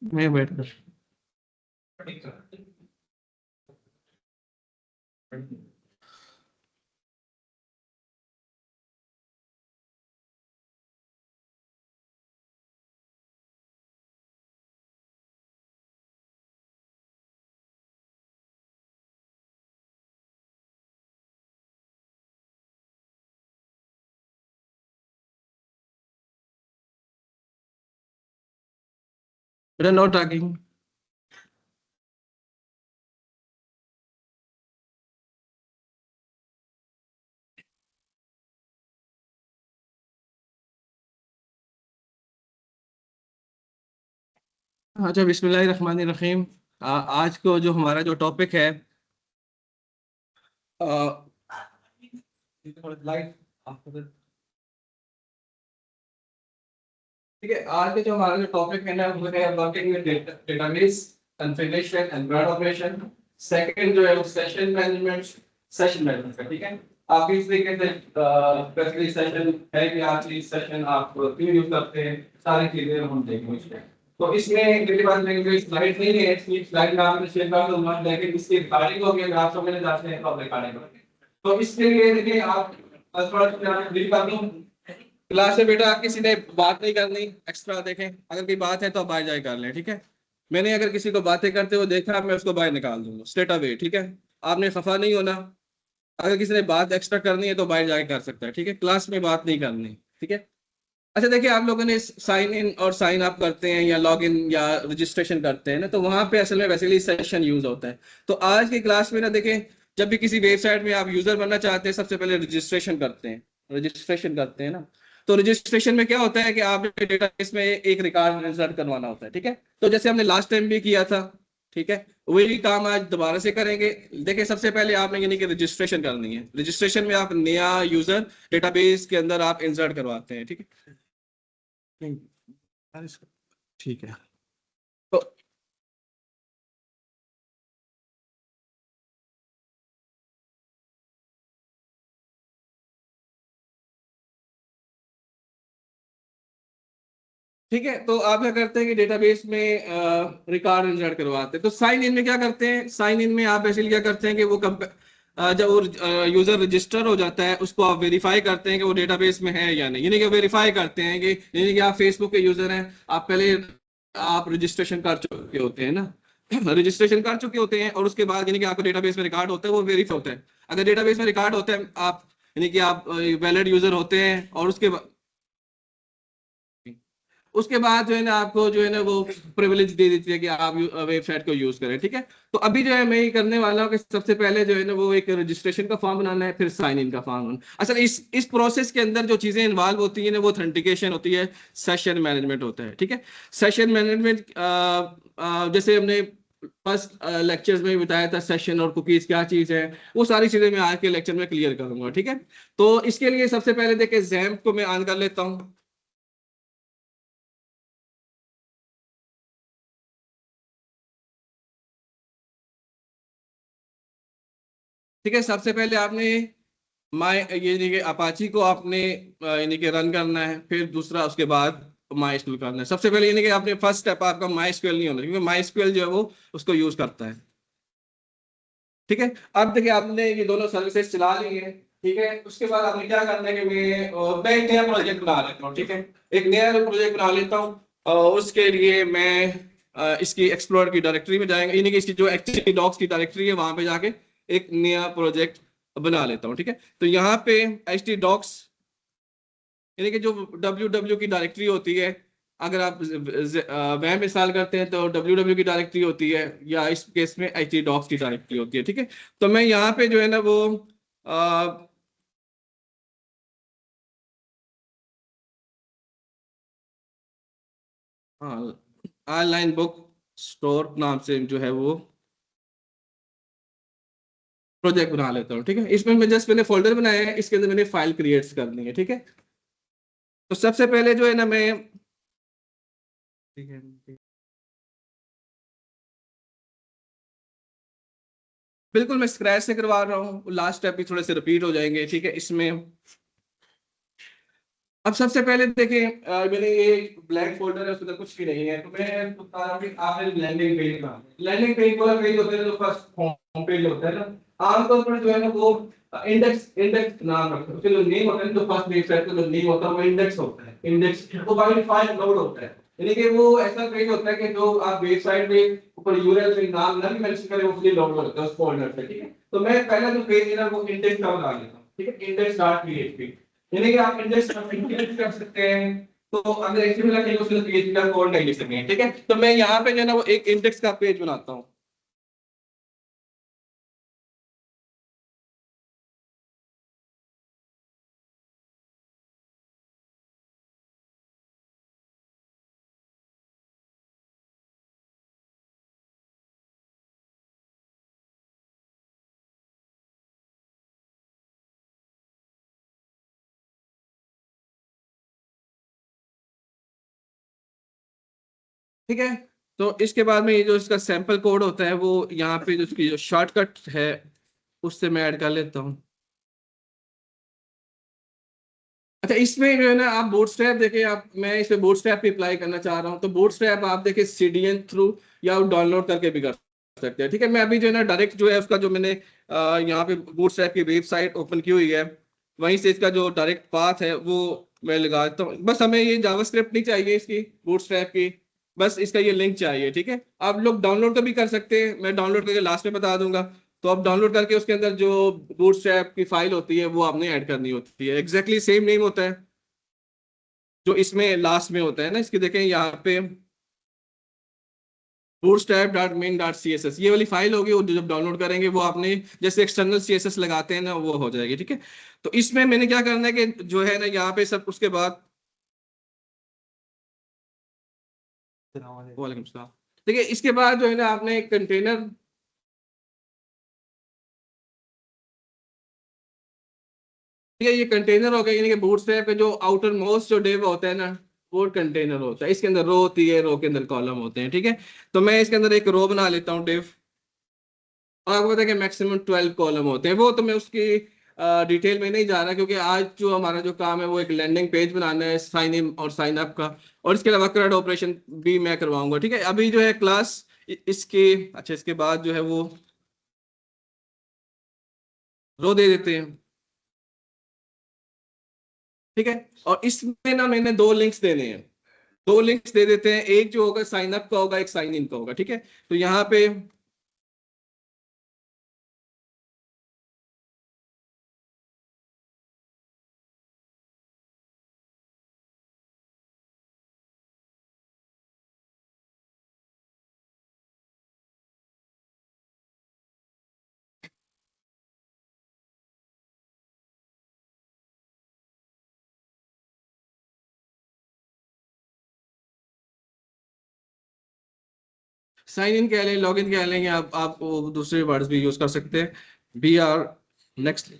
मैं बैठ कर बेटा नो टॉकिंग। अच्छा, बिस्मिल्लाहिर्रहमानिर्रहीम। आज को जो हमारा जो टॉपिक है, लाइट, ठीक है। आज का जो हमारा जो टॉपिक है ना, वो है working with database, configuration and brand operation. Second जो है वो सेशन मैनेजमेंट का, ठीक है। आप इस तरीके से बेसिकली सेशन है कि आप इस सेशन आप क्यों यूज करते हैं, सारी चीजें हम देखेंगे इसमें। तो इसमें मेरे पास मेरी स्लाइड नहीं है, इसकी स्लाइड में आपको शेयर कर दूंगा, लेकिन इसकी रिकॉर्डिंग होगी। अगर आप समझना चाहते हैं तो आप रिकॉर्डिंग करेंगे। तो इसके लिए देखिए आप थोड़ा सा ब्रीफ कर दूं। क्लास में बेटा किसी ने बात नहीं करनी, एक्स्ट्रा देखें। अगर कोई बात है तो आप बाहर जाए कर लें, ठीक है। मैंने अगर किसी को बातें करते हुए देखा, मैं उसको बाहर निकाल दूंगा स्ट्रेट अवे, ठीक है। आपने खफा नहीं होना। अगर किसी ने बात एक्स्ट्रा करनी है तो बाहर जाके कर सकता है, ठीक है। क्लास में बात नहीं करनी, ठीक है। अच्छा देखिए, आप लोगों ने साइन इन और साइन अप करते हैं या लॉग इन या रजिस्ट्रेशन करते हैं ना, तो वहां पे असल में वैसे सेशन यूज होता है। तो आज की क्लास में ना देखें, जब भी किसी वेबसाइट में आप यूजर बनना चाहते हैं, सबसे पहले रजिस्ट्रेशन करते हैं ना। तो रजिस्ट्रेशन में क्या होता है कि आपने डेटाबेस में एक रिकॉर्ड इंसर्ट करवाना होता है, ठीक है। तो जैसे हमने लास्ट टाइम भी किया था, ठीक है, वही काम आज दोबारा से करेंगे। देखिए, सबसे पहले आपने यानी कि रजिस्ट्रेशन करनी है। रजिस्ट्रेशन में आप नया यूजर डेटाबेस के अंदर आप इंसर्ट करवाते हैं, ठीक है। नहीं, ठीक है। तो ठीक है, तो आप क्या करते हैं कि डेटाबेस में रिकॉर्ड इंसर्ट करवाते हैं। तो साइन इन में क्या करते हैं, साइन इन में आप बेसिकली क्या करते हैं कि वो जब वो यूजर रजिस्टर हो जाता है, उसको आप वेरीफाई करते हैं कि वो डेटाबेस में है या नहीं। यानी कि वेरीफाई करते हैं कि यानी कि आप फेसबुक के यूजर हैं, आप पहले आप रजिस्ट्रेशन कर चुके होते हैं ना। रजिस्ट्रेशन कर चुके होते हैं और उसके बाद यानी कि आपको डेटाबेस में रिकॉर्ड होता है, वो वेरीफाई होता है। अगर डेटाबेस में रिकॉर्ड होता है, आप यानी कि आप वैलिड यूजर होते हैं, और उसके बाद जो है ना आपको जो है ना वो प्रिविलेज दे देती है कि आप वेबसाइट को यूज करें, ठीक है। तो अभी जो है मैं ये करने वाला हूँ कि सबसे पहले जो है ना वो एक रजिस्ट्रेशन का फॉर्म बनाना है, फिर साइन इन का फॉर्म बनाना। असल इस प्रोसेस के अंदर जो चीजें इन्वॉल्व होती है ना, वो ऑथेंटिकेशन होती है, सेशन मैनेजमेंट होता है, ठीक है। सेशन मैनेजमेंट जैसे हमने फर्स्ट लेक्चर्स में बताया था, सेशन और कुकीज क्या चीज है, वो सारी चीजें मैं आज के लेक्चर में क्लियर करूंगा, ठीक है। तो इसके लिए सबसे पहले देखिए, जैम्प को मैं ऑन कर लेता हूँ। ठीक है, सबसे पहले आपने माई यानी कि अपाची को आपने यानी कि रन करना है, फिर दूसरा उसके बाद माई एसक्यूएल करना है। सबसे पहले यानी कि आपने फर्स्ट स्टेप आपका माई एसक्यूएल नहीं होना, क्योंकि माई एसक्यूएल जो है वो उसको यूज करता है, ठीक है। अब देखिए, आपने ये दोनों सर्विसेज चला ली है, ठीक है। उसके बाद आपने क्या करना है कि मैं एक नया प्रोजेक्ट बना लेता हूँ, ठीक है। एक नया प्रोजेक्ट बना लेता हूँ, और उसके लिए मैं इसकी एक्सप्लोर की डायरेक्टरी में जाएंगे, यानी कि इसकी जो एक्टिविटी डॉक्स की डायरेक्टरी है वहां पे जाके एक नया प्रोजेक्ट बना लेता हूँ, ठीक है। तो यहाँ पे एच टी डॉक्स यानी कि जो डब्ल्यू डब्ल्यू की डायरेक्टरी होती है, अगर आप वैम इंस्टॉल करते हैं तो डब्ल्यू डब्ल्यू की डायरेक्टरी होती है, या इस केस में एच टी डॉक्स की डायरेक्टरी होती है, ठीक है। तो मैं यहाँ पे जो है ना वो आ, हाँ, ऑनलाइन बुक स्टोर नाम से जो है वो प्रोजेक्ट बना लेता हूँ, ठीक है। इसमें मैं जस्ट मैंने फोल्डर बनाया है, इसके अंदर मैंने फाइल क्रिएट करनी है, ठीक है। तो सबसे पहले जो है ना मैं, ठीक है, बिल्कुल मैं स्क्रैच से करवा रहा हूँ, लास्ट स्टेप भी थोड़े से रिपीट हो जाएंगे, ठीक है। इसमें अब सबसे पहले देखिए मेरे ये ब्लैंक फोल्डर है, उसके अंदर कुछ भी नहीं है, तो मैं बता रहा हूँ कि आपने लैंडिंग पेज का, लैंडिंग पेज वाला पेज होता है जो फर्स्ट होम पेज होता है ना, आमतौर पर जो है ना वो इंडेक्स इंडेक्स नाम रखते हैं, उसके जो नेम होता है जो फर्स्ट वेबसाइट का जो नेम होता है वो इंडेक्स होता है, इंडेक्स वो बाय डिफॉल्ट लोड होता है, यानी कि वो ऐसा पेज होता है कि जो आप वेबसाइट में ऊपर यूआरएल में नाम ना भी मेंशन करें वो फ्री लोड होता है उस फोल्डर से, ठीक है। तो मैं पहला जो पेज है ना वो इंडेक्स का बना लेता हूँ, ठीक है, index.php, यानी कि आप इंडेक्स कर सकते हैं। तो अगर एचटीएमएल का उसमें पीएचपी का कोड नहीं लिख सकते हैं, ठीक है। तो मैं यहाँ पे जो है ना वो एक इंडेक्स का पेज बनाता हूँ। ठीक है, तो इसके बाद में ये जो इसका सैंपल कोड होता है वो यहाँ पे जो इसकी जो शॉर्टकट है उससे मैं ऐड कर लेता हूँ। अच्छा, इसमें जो है ना आप बूटस्ट्रैप देखिए, आप मैं इसमें बूटस्ट्रैप भी अप्लाई करना चाह रहा हूँ, तो बूटस्ट्रैप आप देखिए सीडीएन थ्रू या डाउनलोड करके भी कर सकते हैं, ठीक है। मैं अभी जो है ना डायरेक्ट जो है उसका जो मैंने यहाँ पे बूटस्ट्रैप की वेबसाइट ओपन की हुई है, वहीं से इसका जो डायरेक्ट पाथ है वो मैं लगा देता हूँ। बस हमें ये जावास्क्रिप्ट नहीं चाहिए इसकी बूटस्ट्रैप की, बस इसका ये लिंक चाहिए, ठीक है। आप लोग डाउनलोड का भी कर सकते हैं, मैं डाउनलोड करके लास्ट में बता दूंगा। तो आप डाउनलोड करके उसके अंदर जो बूटस्ट्रैप की फाइल होती है वो आपने ऐड करनी होती है, एग्जैक्टली सेम नेम होता है जो इसमें लास्ट में होता है ना, इसकी देखें यहाँ पे bootstrap.main.css ये वाली फाइल होगी, वो जब डाउनलोड करेंगे वो आपने जैसे एक्सटर्नल सीएसएस लगाते हैं ना वो हो जाएगी, ठीक है। तो इसमें मैंने क्या करना है कि जो है ना यहाँ पे सब उसके बाद, वालेकुम सलाम, देखिए इसके बाद जो है ना आपने एक कंटेनर, ठीक है, ये कंटेनर हो गया, यानी कि बूटस्ट्रैप के जो आउटर मोस्ट जो डिव होता है ना वो कंटेनर होता है, इसके अंदर रो होती है, रो के अंदर कॉलम होते हैं, ठीक है। तो मैं इसके अंदर एक रो बना लेता हूँ डिव, और आपको पता है कि मैक्सिमम 12 कॉलम होते हैं, वो तो मैं उसकी डिटेल में नहीं जा रहा क्योंकि आज जो हमारा जो काम है वो एक लैंडिंग पेज बनाना है साइन इन और साइन अप का, और इसके अलावा करंट ऑपरेशन भी मैं करवाऊंगा, ठीक है। अभी जो है क्लास इसके, अच्छा इसके बाद जो है वो रो दे देते हैं, ठीक है। और इसमें ना मैंने दो लिंक्स देने हैं, दो लिंक्स दे देते हैं, एक जो होगा साइन अप का होगा, एक साइन इन का होगा, ठीक है। तो यहाँ पे, साइन इन कह लें, लॉग इन कह लेंगे, आप वो दूसरे वर्ड्स भी यूज कर सकते हैं। B R next,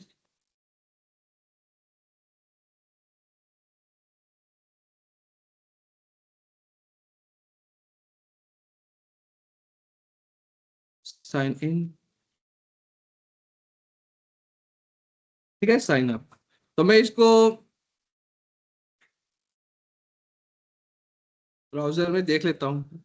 sign in, ठीक है, साइन अप। तो मैं इसको ब्राउजर में देख लेता हूँ।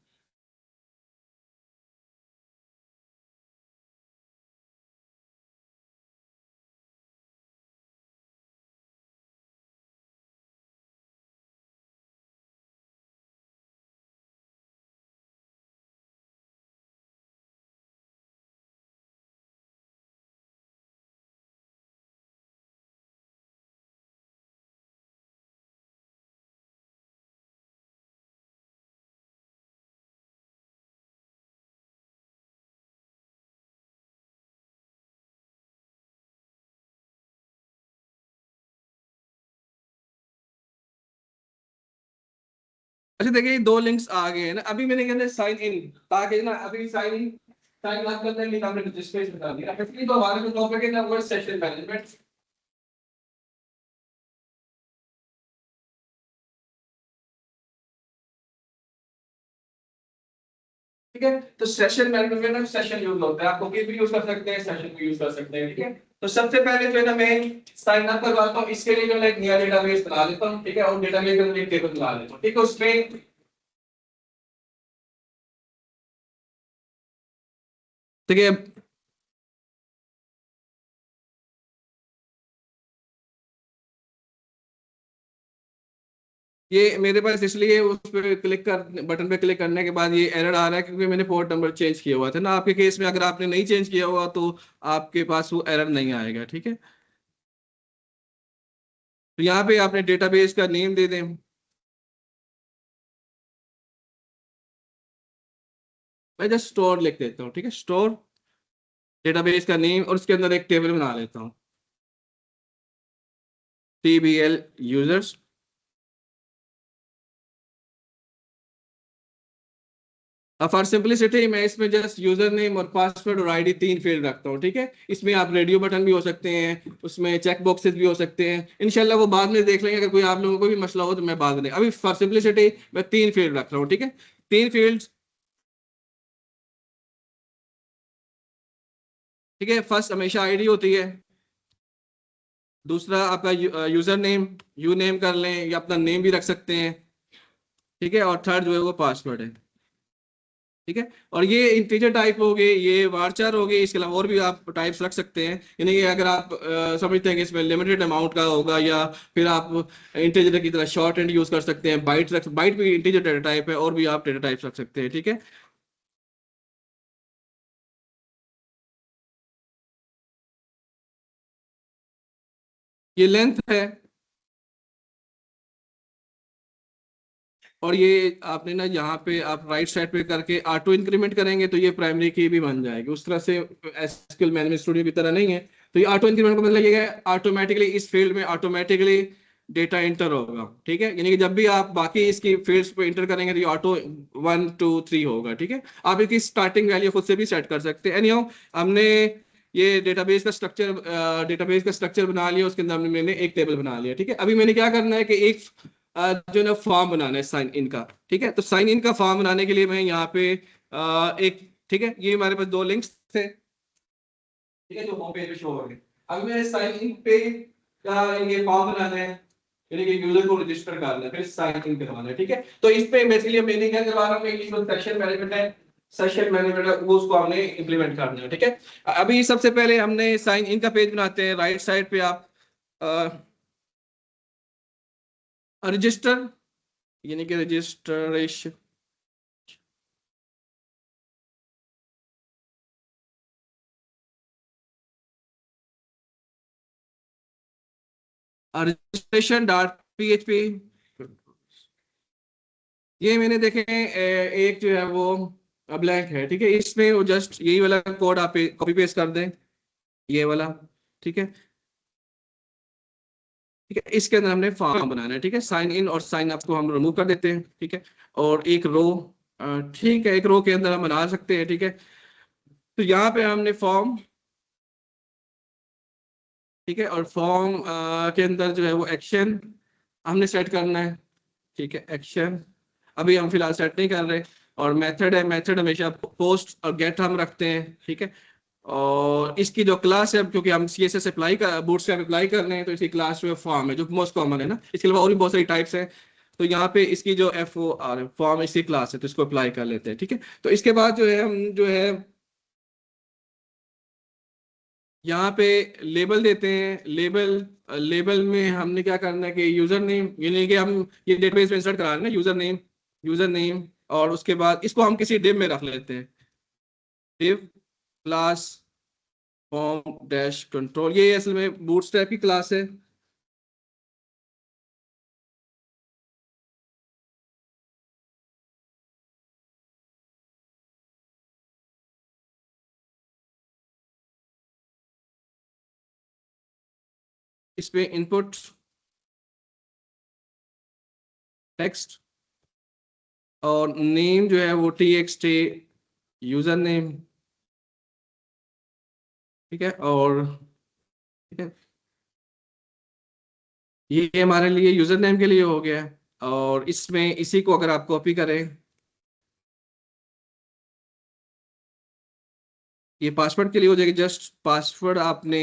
अच्छा देखिए, ये दो लिंक्स आ गए हैं ना, अभी मैंने कहना साइन इन, ताकि ना अभी साइन इन साइन अप करने के लिए हमने रजिस्ट्रेशन कर दिया, एक्चुअली तो हमारे जो टॉपिक है ना वो सेशन मैनेजमेंट, ठीक है। तो सेशन मैनेजमेंट में सेशन यूज होता है, आप कुकी भी यूज कर सकते हैं, सेशन भी यूज कर सकते हैं, ठीक है। तो सबसे पहले जो है ना मैं साइन अप करवाता हूँ, इसके लिए जो है एक नया डेटाबेस बना लेता हूँ, ठीक है, और डेटाबेस के अंदर एक टेबल बना लेता हूँ, ठीक है, उसमें ठीक है। ये मेरे पास इसलिए उस पे क्लिक कर बटन पे क्लिक करने के बाद ये एरर आ रहा है क्योंकि मैंने पोर्ट नंबर चेंज किया हुआ था ना। आपके केस में अगर आपने नहीं चेंज किया हुआ तो आपके पास वो एरर नहीं आएगा, ठीक है। तो यहाँ पे आपने डेटाबेस का नेम दे दें। मैं जस्ट स्टोर लिख देता हूँ, ठीक है, स्टोर डेटाबेस का नेम, और उसके अंदर एक टेबल बना लेता हूँ, TBL यूजर्स। फॉर सिंपलिसिटी मैं इसमें जस्ट यूजर नेम और पासवर्ड और आईडी 3 फील्ड रखता हूँ, ठीक है। इसमें आप रेडियो बटन भी हो सकते हैं, उसमें चेक बॉक्सेस भी हो सकते हैं, इंशाल्लाह वो बाद में देख लेंगे, अगर कोई आप लोगों को भी मसला हो तो मैं बाद में, अभी फॉर सिंपलिसिटी मैं 3 फील्ड रख रहा हूँ, ठीक है। 3 फील्ड, ठीक है। फर्स्ट हमेशा आईडी होती है, दूसरा आपका यूजर नेम, यू नेम कर लें या अपना नेम भी रख सकते हैं, ठीक है, और थर्ड जो है वो पासवर्ड है, ठीक है। और ये इंटीजर टाइप हो गए, ये वारचार हो गए, इसके अलावा और भी आप टाइप्स रख सकते हैं, यानी कि अगर आप समझते हैं कि इसमें लिमिटेड अमाउंट का होगा, या फिर आप इंटीजर की तरह शॉर्ट एंड यूज कर सकते हैं, बाइट भी इंटीजर डेटा टाइप है, और भी आप डेटा टाइप्स रख सकते हैं, ठीक है। ये लेंथ है, और ये आपने ना यहाँ पे आप राइट साइड पे करके ऑटो इंक्रीमेंट करेंगे तो ये प्राइमरी की भी बन जाएगी, उस तरह से एसक्यूएल मैनेजमेंट स्टूडियो की तरह नहीं है। तो ये ऑटो इंक्रीमेंट का मतलब ये है ऑटोमेटिकली इस फील्ड में ऑटोमेटिकली डेटा इंटर होगा, ठीक है, यानी कि जब भी आप बाकी इसकी फील्ड्स पे इंटर करेंगे तो ये ऑटो 1 2 3 होगा, ठीक है। आप इसकी स्टार्टिंग वैल्यू खुद से भी सेट कर सकते हैं। एनीहाउ हमने ये डेटाबेस का स्ट्रक्चर बना लिया, उसके अंदर मैंने एक टेबल बना लिया, ठीक है। अभी मैंने क्या करना है कि एक जो ना फॉर्म बनाना है साइन इन का, ठीक है। तो साइन इन का फॉर्म बनाने के लिए मैं यहाँ पे एक, ठीक है, ये हमारे पास 2 लिंक्स थे, ठीक है, जो होम पेज पे शो हो गए। अब मैं साइन इन पे ये फॉर्म बनाना है, यानी कि यूजर को रजिस्टर करना है, फिर साइन इन करवाना है, ठीक है। तो इस पे बेसिकली मैंने क्या करवा रहा हूँ, इंग्लिश में सेशन मैनेजमेंट है, सेशन मैनेजमेंट है, वो उसको हमने इंप्लीमेंट करना है, ठीक है। अभी सबसे पहले हमने साइन इन का पेज बनाते हैं। राइट साइड पे आप रजिस्टर, यानी कि रजिस्ट्रेशन, registration.php, ये मैंने देखे एक जो है वो ब्लैंक है, ठीक है। इसमें वो जस्ट यही वाला कोड आप कॉपी पेस्ट कर दें, ये वाला, ठीक है, ठीक है। इसके अंदर हमने फॉर्म बनाना है, ठीक है। साइन इन और साइन अप को हम रिमूव कर देते हैं, ठीक है। और एक रो, ठीक है, एक रो के अंदर हम बना सकते हैं, ठीक है। तो यहाँ पे हमने फॉर्म, ठीक है, और फॉर्म के अंदर जो है वो एक्शन हमने सेट करना है, ठीक है, एक्शन अभी हम फिलहाल सेट नहीं कर रहे। और मेथड है, मेथड हमेशा पोस्ट और गेट हम रखते हैं, ठीक है। और इसकी जो क्लास है, क्योंकि हम CSS अप्लाई कर बूटस्ट्रैप अप्लाई कर रहे हैं, तो इसकी क्लास जो है फॉर्म है, जो मोस्ट कॉमन है ना। इसके अलावा और भी बहुत सारी टाइप्स हैं, तो यहाँ पे इसकी जो FOR फॉर्म इसकी क्लास है, तो इसको अप्लाई कर लेते हैं, ठीक है। तो इसके बाद जो है हम जो है यहाँ पे लेबल देते हैं। लेबल, लेबल में हमने क्या करना है कि यूजर नेम, यानी कि हम ये डेटाबेस में इंसर्ट करा रहे हैं ना, यूजर नेम, और उसके बाद इसको हम किसी डिव में रख लेते हैं, div class form dash control, ये असल में बूटस्ट्रैप की क्लास है। इस पे इनपुट टेक्स्ट, और नेम जो है वो TXT यूजर नेम, ठीक है। और ठीक है, ये हमारे लिए यूजर नेम के लिए हो गया है। और इसमें इसी को अगर आप कॉपी करें, ये पासवर्ड के लिए हो जाएगी, जस्ट पासवर्ड आपने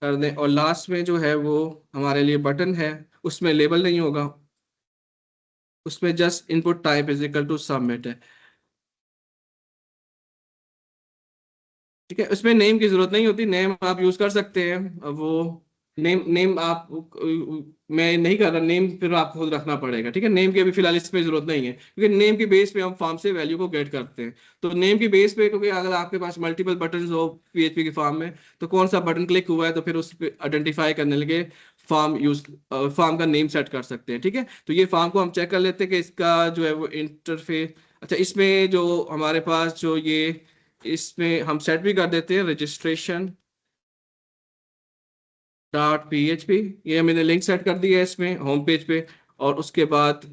कर दें, और लास्ट में जो है वो हमारे लिए बटन है, उसमें लेबल नहीं होगा, उसमें just input type is equal to submit है। ठीक है, उसमें नेम की जरूरत नहीं होती, नेम आप यूज कर सकते हैं। अब वो नेम नेम आप, मैं नहीं कर रहा नेम, फिर आपको खुद रखना पड़ेगा। ठीक है, नेम की अभी फिलहाल इस पे जरूरत नहीं है, क्योंकि नेम के बेस पे हम फॉर्म से वैल्यू को गेट करते हैं। तो नेम की बेस पे, क्योंकि अगर आपके पास मल्टीपल बटन हो पीएचपी के फॉर्म में, तो कौन सा बटन क्लिक हुआ है, तो फिर उस पर आइडेंटिफाई करने लगे फॉर्म का नेम सेट कर सकते हैं। ठीक है, तो ये फॉर्म को हम चेक कर लेते हैं कि इसका जो है वो इंटरफेस। अच्छा, इसमें जो हमारे पास जो ये, इसमें हम सेट भी कर देते हैं रजिस्ट्रेशन डॉट पीएचपी। ये मैंने लिंक सेट कर दिया है इसमें होम पेज पे। और उसके बाद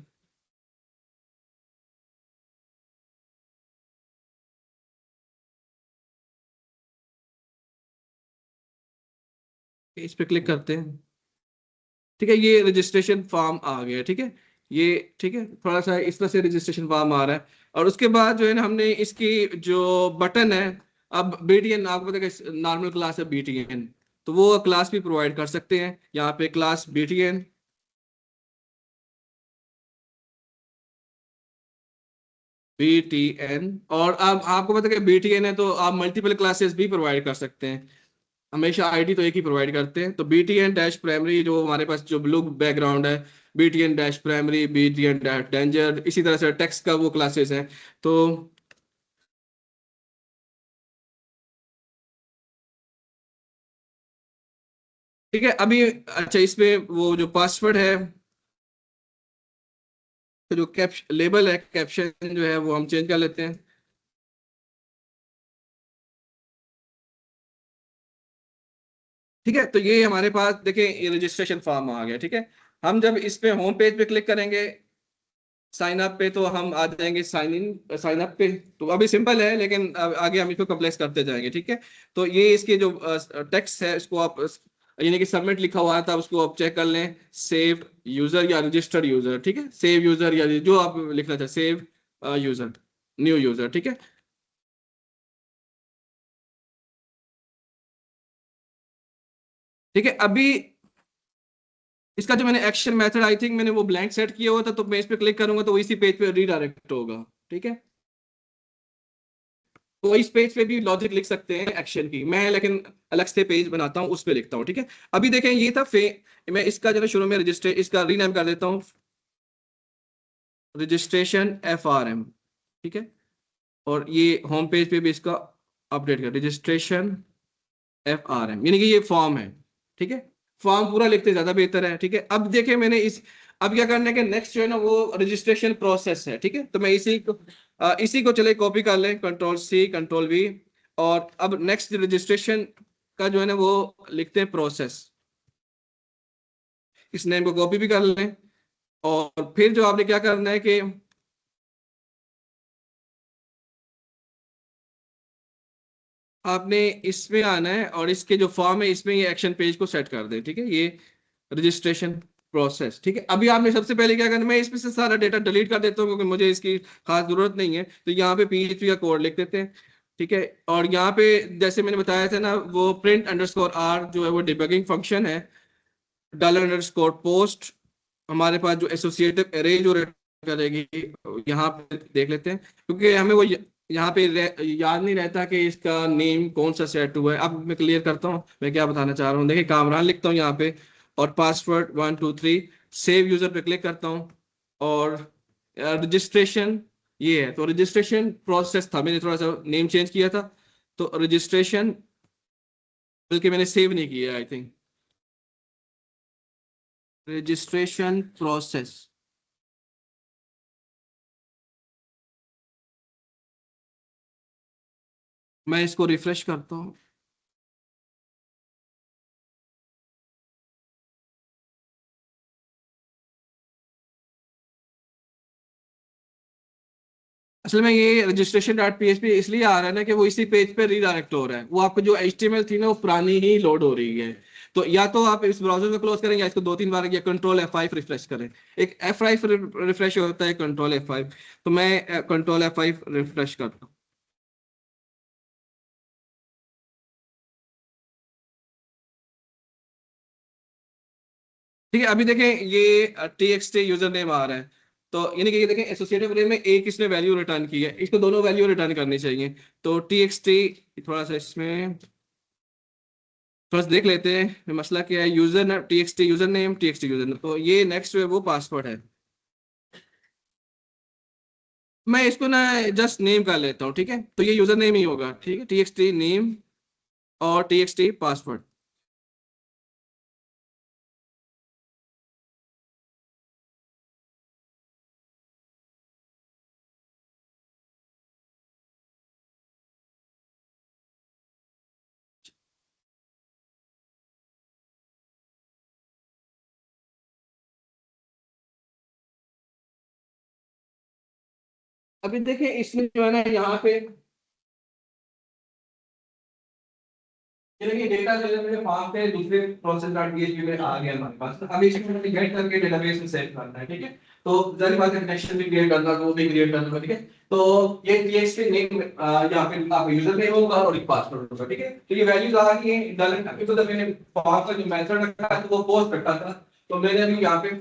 इस पे क्लिक करते हैं। ठीक है, ये रजिस्ट्रेशन फॉर्म आ गया। ठीक है, ये ठीक है, थोड़ा सा इस तरह से रजिस्ट्रेशन फॉर्म आ रहा है। और उसके बाद जो है ना, हमने इसकी जो बटन है, अब बीटीएन आपको पता है नॉर्मल क्लास है बीटीएन, तो वो क्लास भी प्रोवाइड कर सकते हैं यहाँ पे, क्लास बीटीएन। बीटीएन, और अब आपको पता है कि बीटीएन है तो आप मल्टीपल क्लासेस भी प्रोवाइड कर सकते हैं। हमेशा आईडी तो एक ही प्रोवाइड करते हैं। तो बीटीएन डैश प्राइमरी, जो हमारे पास जो ब्लू बैकग्राउंड है, BTN dash primary, BTN dash danger, इसी तरह से टेक्स्ट का वो क्लासेस हैं। तो ठीक है, अभी अच्छा, इसमें वो जो पासवर्ड है, तो जो कैप्श लेबल है, कैप्शन जो है वो हम चेंज कर लेते हैं। ठीक है, तो ये हमारे पास देखिए ये रजिस्ट्रेशन फॉर्म आ गया। ठीक है, हम जब इस पे होम पेज पे क्लिक करेंगे साइन अप पे, तो हम आ जाएंगे साइन इन, साइन अप पे। तो अभी सिंपल है, लेकिन आगे हम इसको कम्प्लेक्स करते जाएंगे। ठीक है, तो ये इसके जो टेक्स्ट है, इसको आप यानी कि सबमिट लिखा हुआ था, उसको आप चेक कर लें, सेव यूजर या रजिस्टर्ड यूजर। ठीक है, सेव यूजर या जो आप लिखना चाहते, सेव यूजर, न्यू यूजर। ठीक है, ठीक है, अभी इसका जो मैंने एक्शन मेथड, आई थिंक मैंने वो ब्लैंक सेट किया हुआ था, तो मैं इस पे क्लिक करूंगा तो वो इसी पेज पे रीडायरेक्ट होगा। ठीक है, तो इस पेज पे भी लॉजिक लिख सकते हैं एक्शन की, मैं लेकिन अलग से पेज बनाता हूँ, उस पे लिखता हूँ। ठीक है, अभी देखें ये था मैं इसका जो है शुरू में रजिस्टर, इसका रीनेम कर देता हूँ, रजिस्ट्रेशन FRM। ठीक है, और ये होम पेज पे भी इसका अपडेट कर, रजिस्ट्रेशन FRM, यानी कि ये फॉर्म है। ठीक है, फॉर्म पूरा लिखते ज्यादा बेहतर है। ठीक है, अब देखें मैंने इस, अब क्या करना है कि नेक्स्ट जो है ना वो रजिस्ट्रेशन प्रोसेस है। ठीक है, तो मैं इसी को चले कॉपी कर लें, Ctrl+C Ctrl+V, और अब नेक्स्ट रजिस्ट्रेशन का जो है ना वो लिखते हैं प्रोसेस, इस नेम को कॉपी भी कर लें। और फिर जो आपने क्या करना है कि आपने इसमें आना है, और इसके जो फॉर्म है इसमें ये एक्शन पेज को सेट कर दें। ठीक है, ये रजिस्ट्रेशन प्रोसेस। ठीक है, अभी आपने सबसे पहले क्या करना है, मैं इसमें से सारा डेटा डिलीट कर देता हूँ, क्योंकि मुझे इसकी खास जरूरत नहीं है। तो यहाँ पे PHP का कोड लिख देते हैं। ठीक है, और यहाँ पे जैसे मैंने बताया था ना, वो print_r जो है वो डिबगिंग फंक्शन है, $_post हमारे पास जो एसोसिएटिव एरे जो return करेगी, यहाँ पे देख लेते हैं, क्योंकि हमें वो यहाँ पे याद नहीं रहता कि इसका नेम कौन सा सेट हुआ है। अब मैं क्लियर करता हूँ मैं क्या बताना चाह रहा हूँ। देखिए, कामरान लिखता हूँ यहाँ पे, और पासवर्ड 123, सेव यूजर पे क्लिक करता हूँ, और रजिस्ट्रेशन ये है। तो रजिस्ट्रेशन प्रोसेस था, मैंने थोड़ा सा नेम चेंज किया था, तो रजिस्ट्रेशन, बल्कि मैंने सेव नहीं किया आई थिंक, रजिस्ट्रेशन प्रोसेस। मैं इसको रिफ्रेश करता हूँ। असल में ये रजिस्ट्रेशन.php इसलिए आ रहा है ना कि वो इसी पेज पे रीडायरेक्ट हो रहा है, वो आपको जो HTML थी ना वो पुरानी ही लोड हो रही है। तो या तो आप इस ब्राउजर को क्लोज करें, या इसको 2-3 बार, या Ctrl+F5 रिफ्रेश करें। एक F5 रिफ्रेश होता है, Ctrl+F5। तो मैं Ctrl+F5 रिफ्रेश करता हूँ। ठीक है, अभी देखें ये txt यूजर नेम आ रहा है, तो यानी कि ये देखें एसोसिएटिव अरे में एक इसने वैल्यू रिटर्न की है, इसको दोनों वैल्यू रिटर्न करनी चाहिए। तो txt थोड़ा सा इसमें थोड़ा सा देख लेते हैं मसला क्या है। User name txt user name, txt user name, तो ये नेक्स्ट जो है वो पासवर्ड है। मैं इसको ना जस्ट नेम कर लेता हूँ, ठीक है, तो ये यूजर नेम ही होगा, ठीक है, txt नेम और txt पासवर्ड। अभी देखिए इसमें जो है ना यहाँ पे ये देखिए डेटा जो है मेरे फार्म पे दूसरे प्रोसेस डॉट पीएचपी में आ गया हमारे पास, तो अभी इसको मैंने गेट करके डेटाबेस में सेव करना है, ठीक है। तो जारी बात है कनेक्शन भी क्रिएट करना, वो भी क्रिएट करना होगा, ठीक है। तो ये टीएक्सटी नेम यहाँ पे आपका यूजर नेम होगा और एक पासवर्ड होगा, ठीक है। तो ये वैल्यूज आ गई हैं डालने का। तो जब मैंने फॉर्म का जो मेथड रखा है तो वो पोस्ट रखा था, तो मैंने अभी यहाँ पे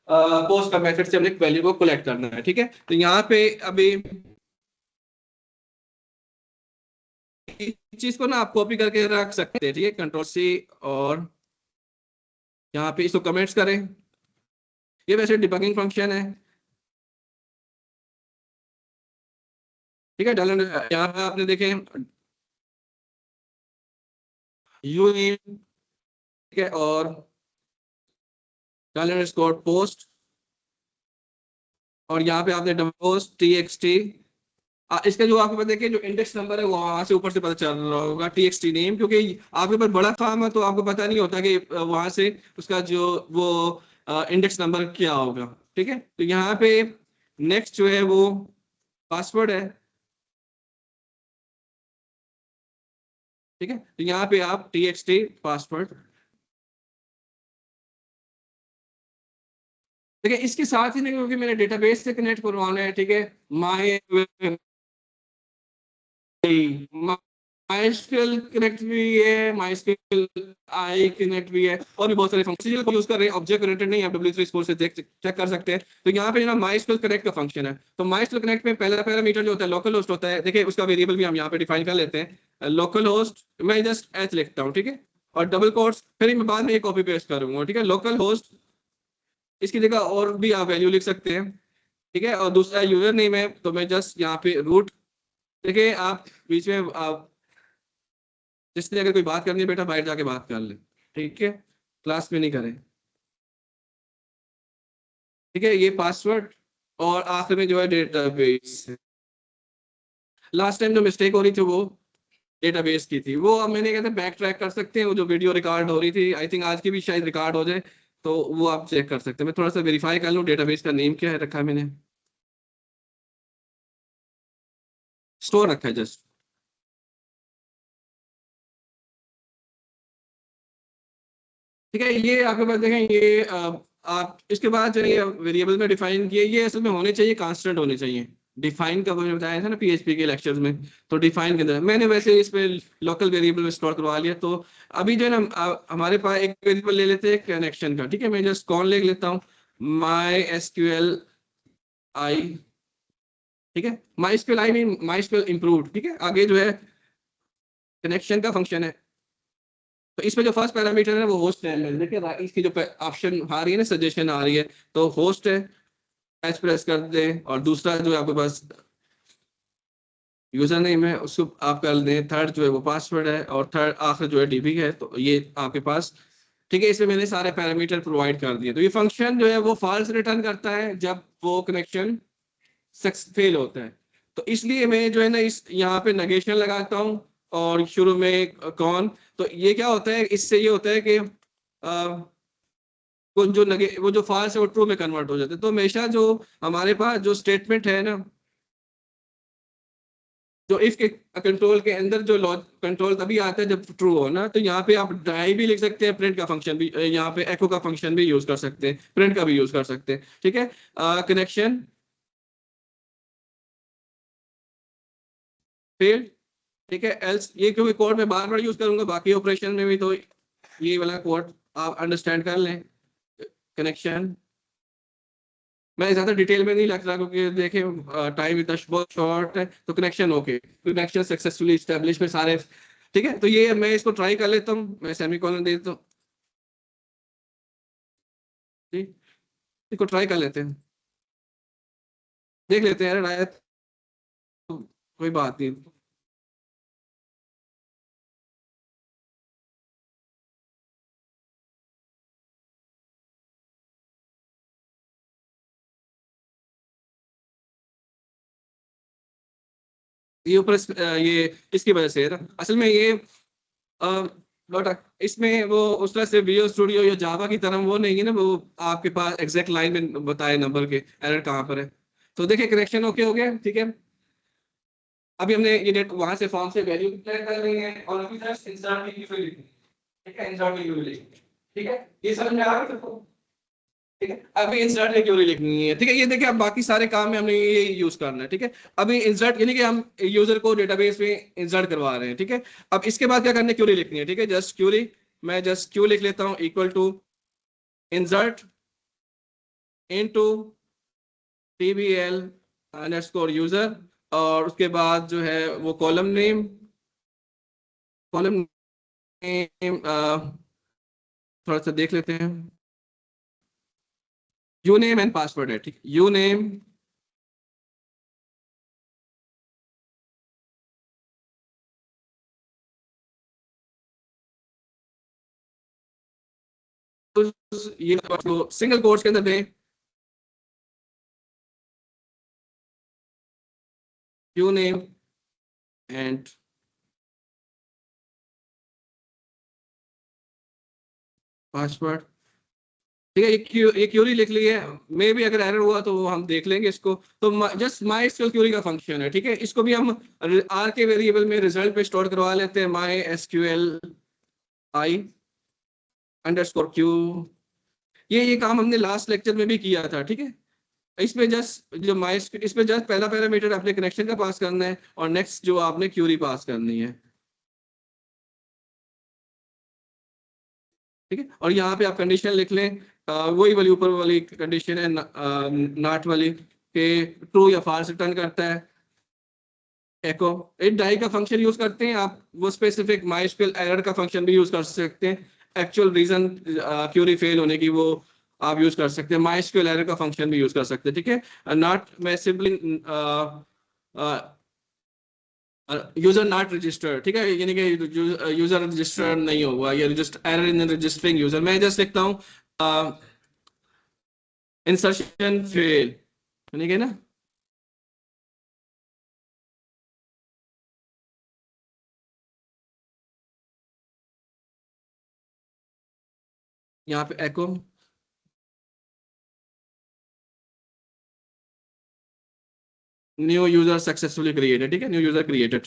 पोस्ट का मेथड से हमने वैल्यू को कलेक्ट करना है, ठीक है। तो यहाँ पे अभी इस चीज को ना आप कॉपी करके रख सकते हैं, ठीक है, कंट्रोल सी, और यहाँ पे इसको कमेंट्स करें। ये वैसे डिबगिंग फंक्शन है, ठीक है। डालन यहाँ पे आपने देखे यू, ठीक है, और डालन स्कोर पोस्ट, और यहाँ पे आपने पोस्ट टीएक्सटी। इसका जो आपके पास देखिए जो इंडेक्स नंबर है वो वहां से ऊपर से पता चल रहा होगा टीएक्सटी नेम, क्योंकि आपके पास बड़ा फार्म है तो आपको पता नहीं होता कि वहां से उसका जो वो इंडेक्स नंबर क्या होगा, ठीक है। तो यहाँ पे नेक्स्ट जो है वो पासवर्ड है, ठीक है। तो यहाँ पे आप txt पासवर्ड, देखिए इसके साथ ही नहीं, क्योंकि मैंने डेटाबेस से कनेक्ट करवाना है, ठीक है। माई माइस्क्ल कनेक्ट भी है, माइस्क्ल आई कनेक्ट भी है, और भी बहुत सारे फंक्शन को यूज कर रहे हैं, ऑब्जेक्ट ओरिएंटेड नहीं, आप W3 स्कोर से चेक कर सकते हैं। तो यहाँ पे ना माइस्क्ल कनेक्ट का फंक्शन है, तो माइस्क्ल कनेक्ट में पहला पैरामीटर जो होता है लोकल होस्ट होता है, देखिए उसका वेरिएबल भी हम यहाँ पे डिफाइन कर लेते हैं, लोकल होस्ट, मैं जस्ट एच लिखता हूँ, ठीक है, और डबल कोट्स, फिर मैं बाद में ये कॉपी पेस्ट करूंगा, ठीक है। लोकल होस्ट, इसकी जगह और भी आप वैल्यू लिख सकते हैं, ठीक है। और दूसरा यूजर नेम है, तो मैं जस्ट यहाँ पे रूट, देखिए आप बीच में आप जिसने अगर कोई बात करनी है बेटा बाहर जाके बात कर ले, ठीक है, क्लास में नहीं करें, ठीक है। ये पासवर्ड, और आखिर में जो है डेटाबेस। लास्ट टाइम जो मिस्टेक हो रही थी वो डेटाबेस की थी, वो अब मैंने कहते बैक ट्रैक कर सकते हैं, वो जो वीडियो रिकॉर्ड हो रही थी, आई थिंक आज की भी शायद रिकॉर्ड हो जाए, तो वो आप चेक कर सकते हैं। मैं थोड़ा सा वेरीफाई कर लूँ डेटाबेस का नेम क्या है रखा है मैंने, स्टोर रखा है जस्ट, ठीक है। ये आपके पास देखें ये आप इसके बाद जो ये वेरिएबल में डिफाइन किए, ये असल में होने चाहिए कांस्टेंट होने चाहिए। डिफाइन का मैंने बताया था ना पीएचपी के लेक्चर्स में, तो डिफाइन के अंदर मैंने वैसे इस पे लोकल वेरिएबल में स्टोर करवा लिया। तो अभी जो है ना हमारे पास एक वेरिएबल ले लेते हैं कनेक्शन का, ठीक है। मैं जस्ट कौन ले लेता हूँ, माई एसक्यूएल आई, ठीक है, माई SQL I mean my SQL improve, ठीक है। आगे जो है कनेक्शन का फंक्शन है, तो इसमें जो फर्स्ट पैरामीटर है वो होस्ट है, देखिए इसकी जो ऑप्शन आ रही है ना, सजेशन आ रही है, तो होस्ट है, एच प्रेस कर दें, और दूसरा जो है आपके पास यूजर नेम है उसको आप कर दें, थर्ड जो है वो पासवर्ड है, और थर्ड आखिर जो है डीबी है, तो ये आपके पास, ठीक है। इसमें मैंने सारे पैरामीटर प्रोवाइड कर दिए। तो ये फंक्शन जो है वो फॉल्स रिटर्न करता है जब वो कनेक्शन फेल होता है, तो इसलिए मैं जो है ना इस यहाँ पे नेगेशन लगाता हूँ, और शुरू में कौन, तो ये क्या होता है, इससे ये होता है कि वो जो फॉल्स है वो ट्रू में कन्वर्ट हो जाते हैं। तो हमेशा जो हमारे पास जो स्टेटमेंट है ना, जो इफ के कंट्रोल के अंदर जो लॉज कंट्रोल तभी आता है जब ट्रू हो ना, तो यहाँ पे आप डाई भी लिख सकते हैं, प्रिंट का फंक्शन भी, यहाँ पे एको का फंक्शन भी यूज कर सकते हैं, प्रिंट का भी यूज कर सकते हैं, ठीक है। कनेक्शन फेल्ड, ठीक है, एल्स, ये क्योंकि कोड में बार बार यूज करूंगा बाकी ऑपरेशन में भी, तो ये वाला कोड आप अंडरस्टैंड कर लें। कनेक्शन। मैं ज्यादा डिटेल में नहीं लग रहा क्योंकि देखें टाइम इतना बहुत शॉर्ट है। तो connection okay, connection successfully establish में सारे। ठीक है, तो ये मैं इसको ट्राई कर लेता हूँ, मैं सेमी कॉलन दे देता हूँ। ठीक, इसको ट्राई कर लेते हैं, देख लेते हैं, अगर आया तो कोई बात नहीं। ये ऊपर ये इसकी वजह से है ना असल में ये बट इसमें वो उस तरह से विजुअल स्टूडियो या जावा की तरह वो नहीं है ना, वो आपके पास एग्जैक्ट लाइन में बताए नंबर के एरर कहाँ पर है। तो देखिए कनेक्शन ओके हो गया। ठीक है, अभी हमने ये डेट वहां से फॉर्म से वैल्यू डिक्लेयर कर ली है और अभी जस्ट इंसर्ट की वैल्यू लिखनी है। ठीक है, इंसर्ट की वैल्यू लिखनी है। ठीक है, ये समझ में आ रहा है सबको? ठीक है, अभी इंसर्ट की वैल्यू लिखनी है। ठीक है, ये देखिए अब बाकी सारे काम में हमने ये यूज करना है। ठीक है, अभी इंसर्ट यानी कि हम यूजर को डेटाबेस में इंसर्ट करवा रहे हैं। ठीक है, अब इसके बाद क्या करना है, क्यूरी लिखनी है। ठीक है, जस्ट क्यूरी, मैं जस्ट क्यू लिख लेता हूँ equal to insert into TBL underscore user, और उसके बाद जो है वो कॉलम नेम थोड़ा सा देख लेते हैं। यू नेम एंड पासवर्ड है। ठीक, यू नेम ये सिंगल कोट्स के अंदर दें, यू नेम एंड पासवर्ड। ठीक है, ये क्यूरी लिख ली है। मे भी अगर एरर हुआ तो वो हम देख लेंगे इसको। तो जस्ट माई एसक्यूएल क्यूरी का फंक्शन है। ठीक है, इसको भी हम आर के वेरिएबल में रिजल्ट पे स्टोर करवा लेते हैं, माई एसक्यूएल आई अंडरस्कोर क्यू। ये काम हमने लास्ट लेक्चर में भी किया था। ठीक है, इसमें जस्ट जो माई इसमें जस्ट पहला पैरामीटर अपने कनेक्शन का पास करना है और नेक्स्ट जो आपने क्यूरी पास करनी है। ठीक है, और यहाँ पे आप कंडीशन लिख लें, वही वाली ऊपर वाली कंडीशन है, नॉट वाली के ट्रू या फॉल्स रिटर्न करता है। एको एक डाई का फंक्शन यूज करते हैं आप, वो स्पेसिफिक माइस्क्वेल एरर का फंक्शन भी यूज कर सकते हैं। एक्चुअल रीजन क्यूरी फेल होने की वो आप यूज कर सकते हैं, माइस्क्वेल एरर का फंक्शन भी यूज कर सकते हैं। ठीक है, नॉट मैं सिंपली यूजर नॉट रजिस्टर्ड। ठीक है, यानी कि यूजर रजिस्टर्ड नहीं हुआ या register error in registering user, मैं जस्ट लिखता हूँ इंसर्शन फेल, यानी कि ना यहाँ पे एको न्यू यूजर सक्सेसफुली क्रिएटेड। ठीक है, न्यू यूजर क्रिएटेड।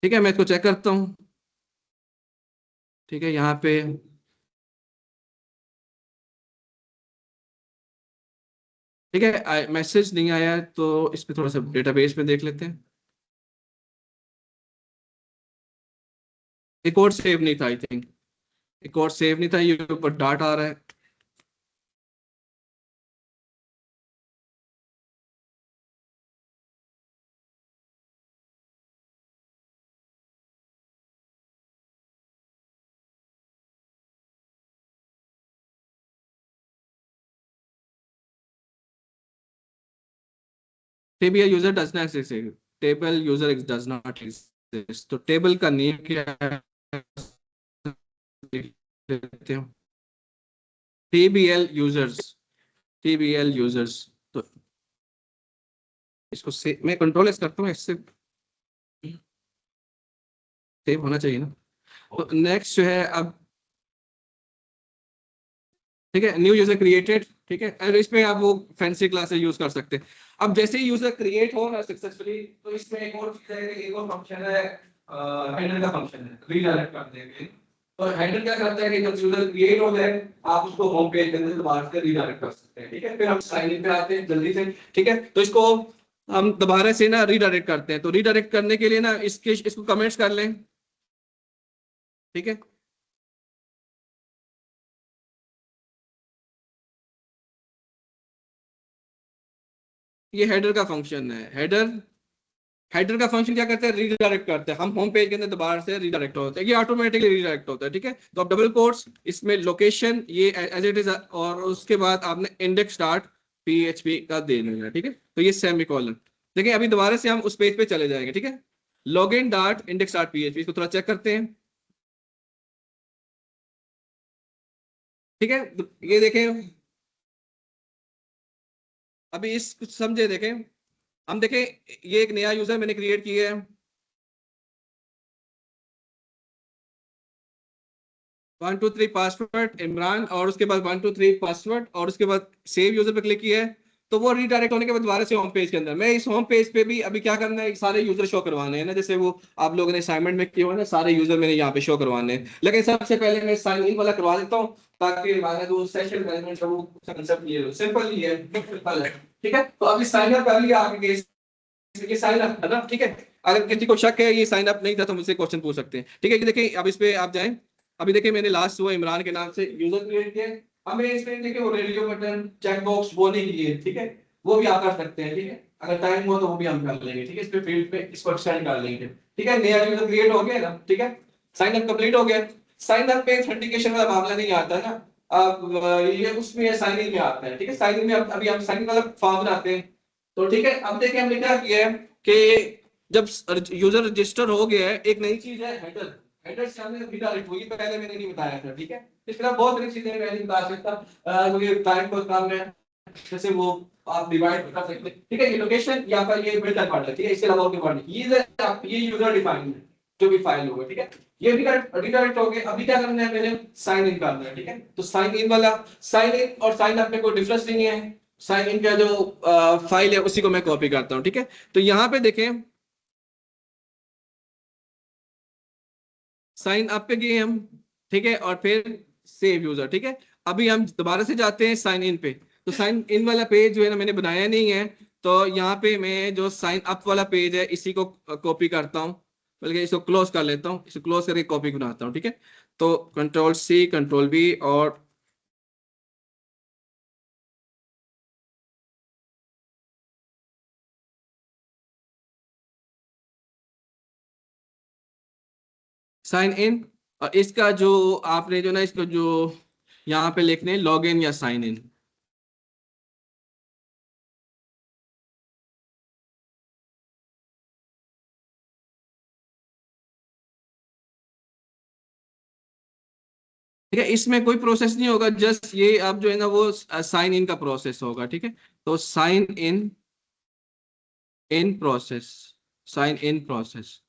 ठीक है, मैं इसको चेक करता हूँ। ठीक है, यहाँ पे ठीक है मैसेज नहीं आया है, तो इस पे थोड़ा सा डेटाबेस में देख लेते हैं। एक और सेव नहीं था आई थिंक, एक और सेव नहीं था, ये ऊपर डाट आ रहा है। Table user does not exist, table user does not exist, तो टेबल का नेम क्या है देख लेते हैं। टीबीएल यूजर्स, टीबीएल यूजर्स। तो इसको से मैं कंट्रोल एस करता हूँ, इससे सेव होना चाहिए ना। तो नेक्स्ट जो है अब, ठीक है, न्यू यूजर क्रिएटेड। ठीक है, और इसमें आप वो फैंसी क्लासेस यूज कर सकते हैं। अब जैसे ही यूजर क्रिएट हो ना सक्सेसफुली, तो इसमें एक और चीज है, एक और फंक्शन है, हेडर का फंक्शन है, रीडायरेक्ट कर देंगे। तो हेडर क्या करता है कि जब यूजर क्रिएट हो जाए, आप उसको होम पेज के अंदर दोबारा से रीडायरेक्ट कर सकते हैं। ठीक है, फिर हम साइन इन पे आते हैं जल्दी से। ठीक है, तो इसको हम दोबारा से ना रीडायरेक्ट करते हैं। तो रीडायरेक्ट करने के लिए ना इसको कमेंट्स कर लें। ठीक है, ये हेडर का फंक्शन है। हेडर का फंक्शन क्या करते हैं, रीडायरेक्ट करते हैं। हम होम पेज के अंदर दोबारा से रीडायरेक्ट होते हैं, ये ऑटोमेटिकली रीडायरेक्ट होता है, ठीक है। तो आप डबल कोट्स इसमें लोकेशन ये एज इट इज, और उसके बाद आपने इंडेक्स डॉट पीएचपी का दे देना है, ठीक है। तो ये सेमीकोलन। देखिए अभी दोबारा से हम उस पेज पे चले जाएंगे, ठीक है। Login dot index dot PHP, इसको थोड़ा चेक करते हैं, ठीक है। तो ये देखें, अभी इस कुछ समझे, देखें हम देखें, ये एक नया यूजर मैंने क्रिएट किया है, 123 पासवर्ड इमरान, और उसके बाद 123 पासवर्ड, और उसके बाद सेव यूजर पे क्लिक किया है। तो वो रीडायरेक्ट होने के बाद दोबारा से होम पेज के अंदर, मैं इस होम पेज पे भी अभी क्या करना है, सारे यूजर शो करवाने हैं ना, जैसे वो आप लोगों ने असाइनमेंट में किया हुआ है ना, सारे यूजर मैंने यहाँ पे शो करवाने हैं। लेकिन सबसे पहले मैं साइन इन वाला करवा देता हूँ, ताकि हमारा जो सेशन मैनेजमेंट का वो कंसेप्ट ये हो, सिंपल ही है, सिंपल है, ठीक है। तो अभी साइन अप कर लिया आपके केस, ये साइन अप है ना, ठीक है। अगर किसी को शक है ये साइन अप नहीं था तो मुझसे क्वेश्चन पूछ सकते हैं, ठीक है। ये देखिए अब इस पे आप जाएं, अभी देखिए मैंने लास्ट वो इमरान के नाम से यूजर क्रिएट किया, हमें इसमें देखिए वो रेडियो बटन चेक बॉक्स वो नहीं किए, ठीक है। वो भी आप कर सकते हैं, ठीक है, अगर टाइम हो तो वो भी हम कर लेंगे, ठीक है। इस पे फील्ड पे इसको एक्सटेंड कर लेंगे, ठीक है। नया यूजर क्रिएट हो गया ना, ठीक है, साइन अप कंप्लीट हो गया। साइन अप पे ऑथेंटिकेशन वाला मामला नहीं आता है ना, अब ये उसमें साइन इन में आता है, ठीक है। साइन इन में अभी हम साइन इन वाला फॉर्म बनाते हैं, तो ठीक है। अब देखिए हमने क्या किया है कि जब यूजर रजिस्टर हो गया है, एक नई चीज है हेडर, हेडर से हमने रीडायरेक्ट हुई, पहले मैंने नहीं बताया था, ठीक है। इस तरह बहुत सारी चीजें मैं नहीं बता सकता क्योंकि टाइम को काम है, जैसे वो आप डिवाइड कर सकते हैं, ठीक है। ये लोकेशन या फिर ये बिल्डर पार्ट है, ठीक है, इसके अलावा और कोई पार्ट नहीं, ये यूजर डिफाइंड है जो भी फाइल होगा, ठीक है। ये भी रिडायरेक्ट हो गए। अभी क्या करना है, मैंने साइन इन करना है, ठीक है। तो साइन इन वाला, साइन इन और साइन अप में कोई डिफरेंस नहीं है। साइन इन का जो फाइल है उसी को मैं कॉपी करता हूँ, ठीक है। तो यहाँ पे देखें, साइन अप पे गए हम, ठीक है, और फिर सेव यूजर, ठीक है। अभी हम दोबारा से जाते हैं साइन इन पे, तो साइन इन वाला पेज जो है ना मैंने बनाया नहीं है, तो यहाँ पे मैं जो साइन अप वाला पेज है इसी को कॉपी करता हूँ, बल्कि इसको क्लोज कर लेता हूँ, इसको क्लोज करके कॉपी बनाता हूँ, ठीक है। तो कंट्रोल सी कंट्रोल बी और साइन इन, और इसका जो आपने जो ना इसको जो यहाँ पे लिखने लॉग इन या साइन इन, ठीक है। इसमें कोई प्रोसेस नहीं होगा, जस्ट ये अब जो है ना वो साइन इन का प्रोसेस होगा, ठीक है। तो sign in process, sign in process,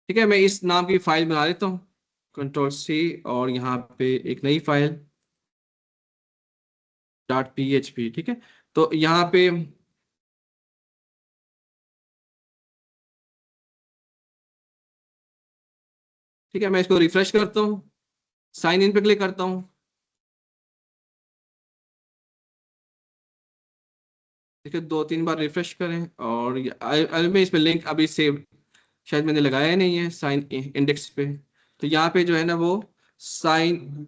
ठीक है। मैं इस नाम की फाइल बना देता हूँ, कंट्रोल सी, और यहाँ पे एक नई फाइल डॉट पीएचपी, ठीक है। तो यहाँ पे ठीक है, मैं इसको रिफ्रेश करता हूँ, साइन इन पे क्लिक करता हूँ, ठीक है। 2-3 बार रिफ्रेश करें, और मैं इसमें लिंक अभी सेव शायद मैंने लगाया नहीं है साइन इंडेक्स पे, तो यहाँ पे जो है ना वो साइन,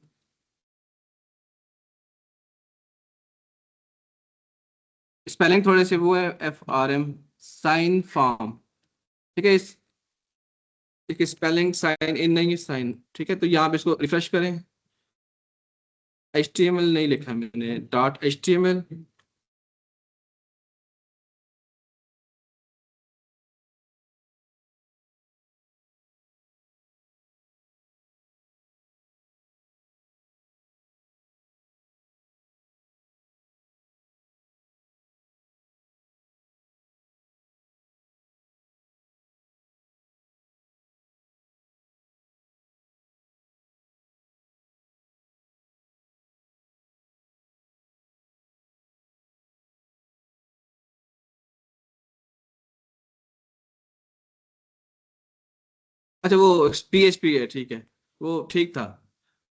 स्पेलिंग थोड़े से वो है, FRM, साइन फॉर्म, ठीक है। एक स्पेलिंग साइन इन नहीं है, साइन, ठीक है। तो यहाँ पे इसको रिफ्रेश करें, HTML नहीं लिखा मैंने, डॉट HTML, अच्छा वो PHP है, ठीक है, वो ठीक था।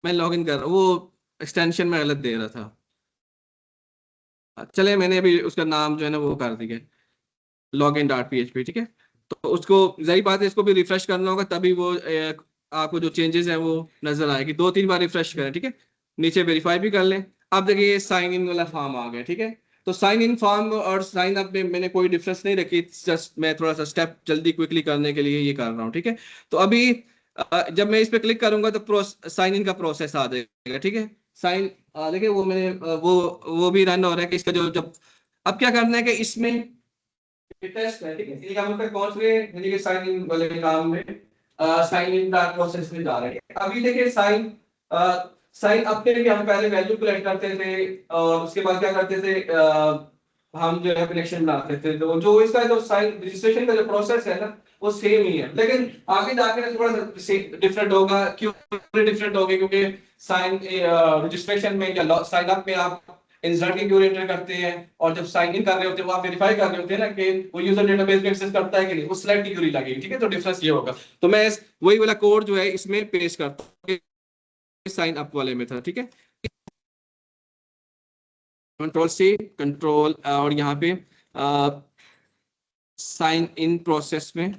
मैं लॉगिन कर वो एक्सटेंशन में गलत दे रहा था, चले मैंने अभी उसका नाम जो है ना वो कर दिया, लॉगिन डॉट PHP, ठीक है। तो उसको सही बात है, इसको भी रिफ्रेश करना होगा, तभी वो आपको जो चेंजेस हैं वो नजर आएगी। 2-3 बार रिफ्रेश करें, ठीक है। नीचे वेरीफाई भी कर लें। अब देखिए साइन इन वाला फॉर्म आ गया, ठीक है। तो साइन इन फॉर्म और साइन अप में मैंने कोई डिफरेंस नहीं रखी, जस्ट मैं थोड़ा सा स्टेप जल्दी क्विकली करने के लिए ये कर रहा हूँ, ठीक है। तो अभी जब मैं इस पे क्लिक करूंगा तो साइन इन का प्रोसेस आ जाएगा, ठीक है। साइन देखिए वो मैंने वो भी रन हो रहा है कि इसका जो जब अब क्या करना है कि इसमें टेस्ट है, ठीक है। ये हम पे पहुंच गए यानी कि साइन इन वाले काम में, साइन इन का प्रोसेस में जा रहे हैं। अभी देखिए साइन साइन अप पे भी हम पहले वैल्यू कलेक्ट करते थे और उसके बाद क्या करते थे, हम जो है कनेक्शन बनाते थे। तो जो इसका जो साइन रजिस्ट्रेशन का जो प्रोसेस है ना वो सेम ही है, लेकिन आगे जाके थोड़ा सा डिफरेंट होगा। क्यों डिफरेंट होगा? क्योंकि साइन रजिस्ट्रेशन में या साइन अप में आप इंसर्ट की क्यों एंटर करते हैं, और जब साइन इन कर रहे होते हैं वो आप वेरीफाई कर रहे होते हैं ना कि वो यूजर डेटाबेस को एक्सेस करता है कि नहीं, वो सिलेक्ट की क्वेरी लगेगी, ठीक है। तो डिफरेंस ये होगा। तो मैं वही वाला कोड जो है इसमें पेस्ट करता हूँ साइन अप वाले में था, ठीक है। कंट्रोल सी, कंट्रोल और यहाँ पे साइन इन प्रोसेस में,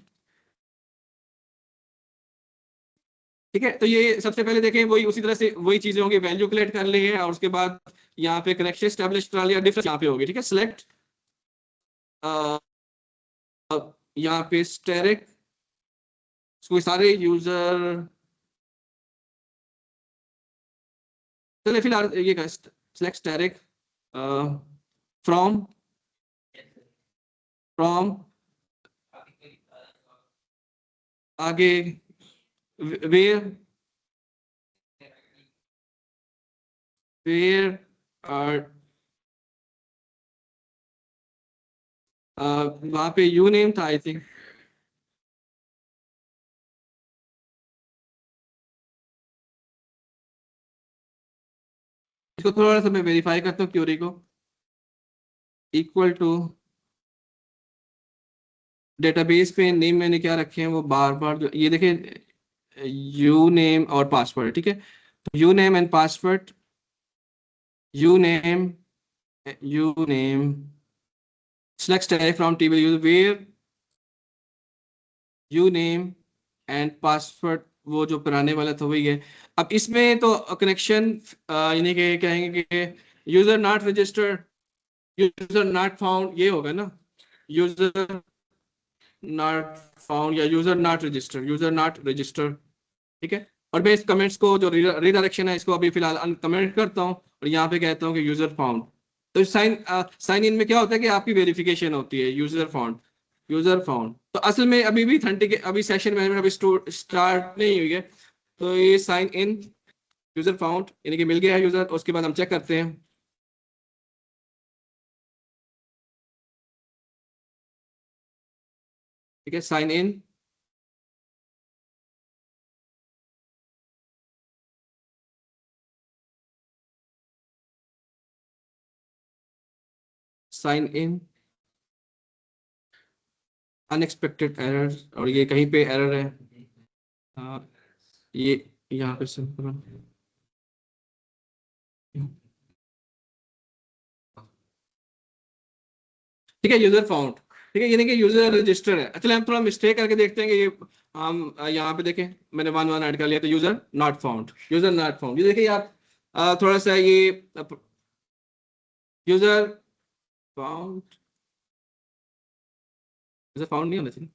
ठीक है। तो ये सबसे पहले देखें वही उसी तरह से वही चीजें होंगी, वैल्यू कलेक्ट कर ली है और उसके बाद यहाँ पे कनेक्शन स्टैब्लिश करा लिया, डिफरेंस यहाँ पे होगी, ठीक है। सिलेक्ट यहाँ पे स्टेरिक कोई सारे यूजर, चलिए फिलहाल ये सिलेक्ट स्टेरिक फ्रॉम फ्रॉम आगे वेयर वेयर वहां पे यू नेम था आई थिंक। इसको थोड़ा सा मैं वेरीफाई करता हूँ क्यूरी को। इक्वल टू डेटाबेस पे नेम मैंने क्या रखे हैं वो बार बार जो ये देखें, यू नेम और पासवर्ड, ठीक है। तो you name and password, you name you name select static from table user where you name and password वो जो पुराने वाला था वही है। अब इसमें तो कनेक्शन यानी कि कहेंगे कि user not registered, user not found, ये होगा ना, यूजर नॉट फाउंड या user not registered, user not registered, ठीक है। और मैं इस कमेंट्स को जो रिडायरेक्शन है इसको अभी फिलहाल अनकमेंट करता हूँ और यहाँ पे कहता हूँ कि यूजर फाउंड। तो साइन इन में क्या होता है कि आपकी वेरिफिकेशन होती है, यूजर फाउंड, यूजर फाउंड। तो असल में अभी भी अभी सेशन मैनेजमेंट अभी स्टार्ट नहीं हुई है। तो ये साइन इन यूजर फाउंड यानी कि मिल गया है यूजर, उसके बाद हम चेक करते हैं, ठीक है। Sign in, sign in, unexpected error, और ये कहीं पे एरर है। हाँ, ये यहाँ पे सिंपल, ठीक है, यूजर फाउंड, ठीक है, यानी कि यूजर रजिस्टर्ड है। चलिए हम थोड़ा मिस्टेक करके देखते हैं कि ये हम यहाँ पे देखें, मैंने वन वन ऐड कर लिया तो user not found, user not found, ये देखिए आप थोड़ा सा ये यूजर फाउंड, यूजर फाउंड नहीं होना चाहिए।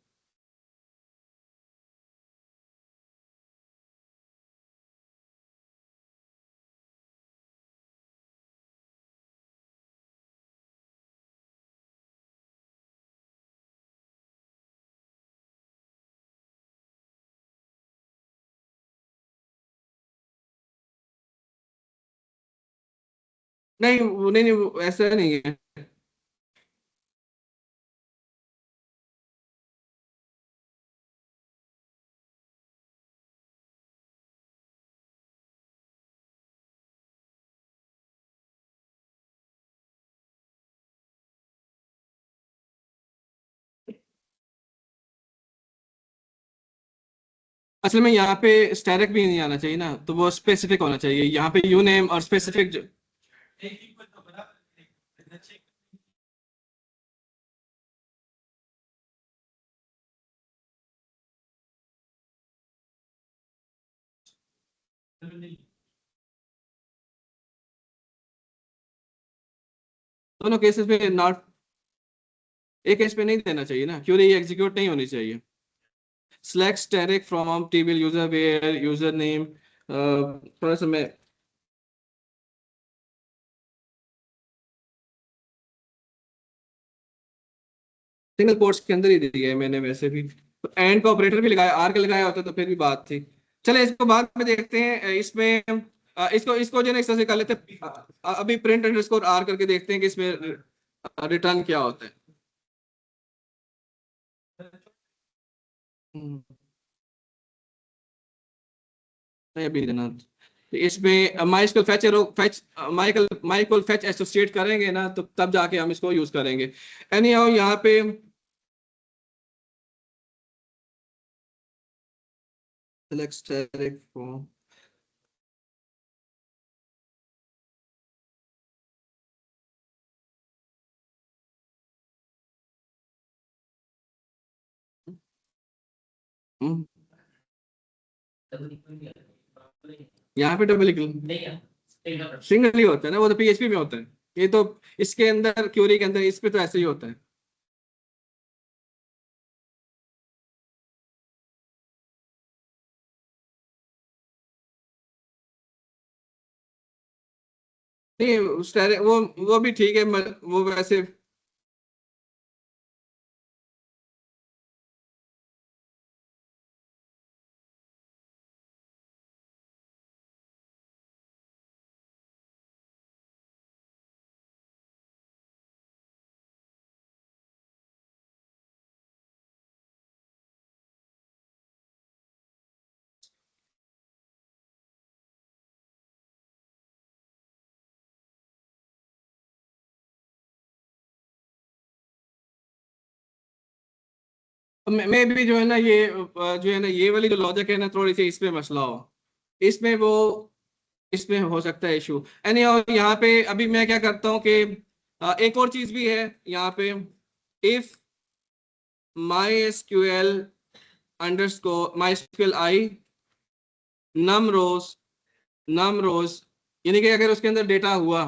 नहीं नहीं नहीं वो ऐसा नहीं है। असल में यहाँ पे स्टैटिक भी नहीं आना चाहिए ना, तो वो स्पेसिफिक होना चाहिए यहाँ पे यू नेम और स्पेसिफिक जो, दोनों केसेस में नॉट, एक केस पे नहीं देना चाहिए ना, क्योंकि ये एग्जीक्यूट नहीं होनी चाहिए। select static from table user where username, थोड़ा सा मैं सिंगल कोट्स के अंदर ही दिया है मैंने वैसे भी, तो एंड का ऑपरेटर भी लगाया, आर का लगाया होता तो फिर भी बात थी। चले इसको बाद में देखते हैं, इसमें इसको इसको जो है इस तरह से कर लेते हैं, अभी प्रिंट अंडरस्कोर आर करके देखते हैं कि इसमें रिटर्न क्या होता है। हम्म, नहीं अभी देना, तो इसमें MySQL fetch fetch Michael Michael fetch associate करेंगे ना, तो तब जाके हम इसको यूज करेंगे। एनी हाउ यहाँ पे select static from, हम्म, यहाँ पे डबल सिंगल ही होता है ना, वो तो पीएचपी में होता है, ये तो इसके अंदर क्यूरी के अंदर इस पे तो ऐसे ही होता है। नहीं वो भी ठीक है, वो वैसे मैं भी जो है ना ये जो है ना ये वाली जो लॉजिक है ना, थोड़ी सी इसमें मसला हो, इसमें वो इसमें हो सकता है इशू। एनी और यहाँ पे अभी मैं क्या करता हूँ कि एक और चीज भी है यहाँ पे, if my SQL underscore my SQL I num rows num rows, यानी कि अगर उसके अंदर डेटा हुआ,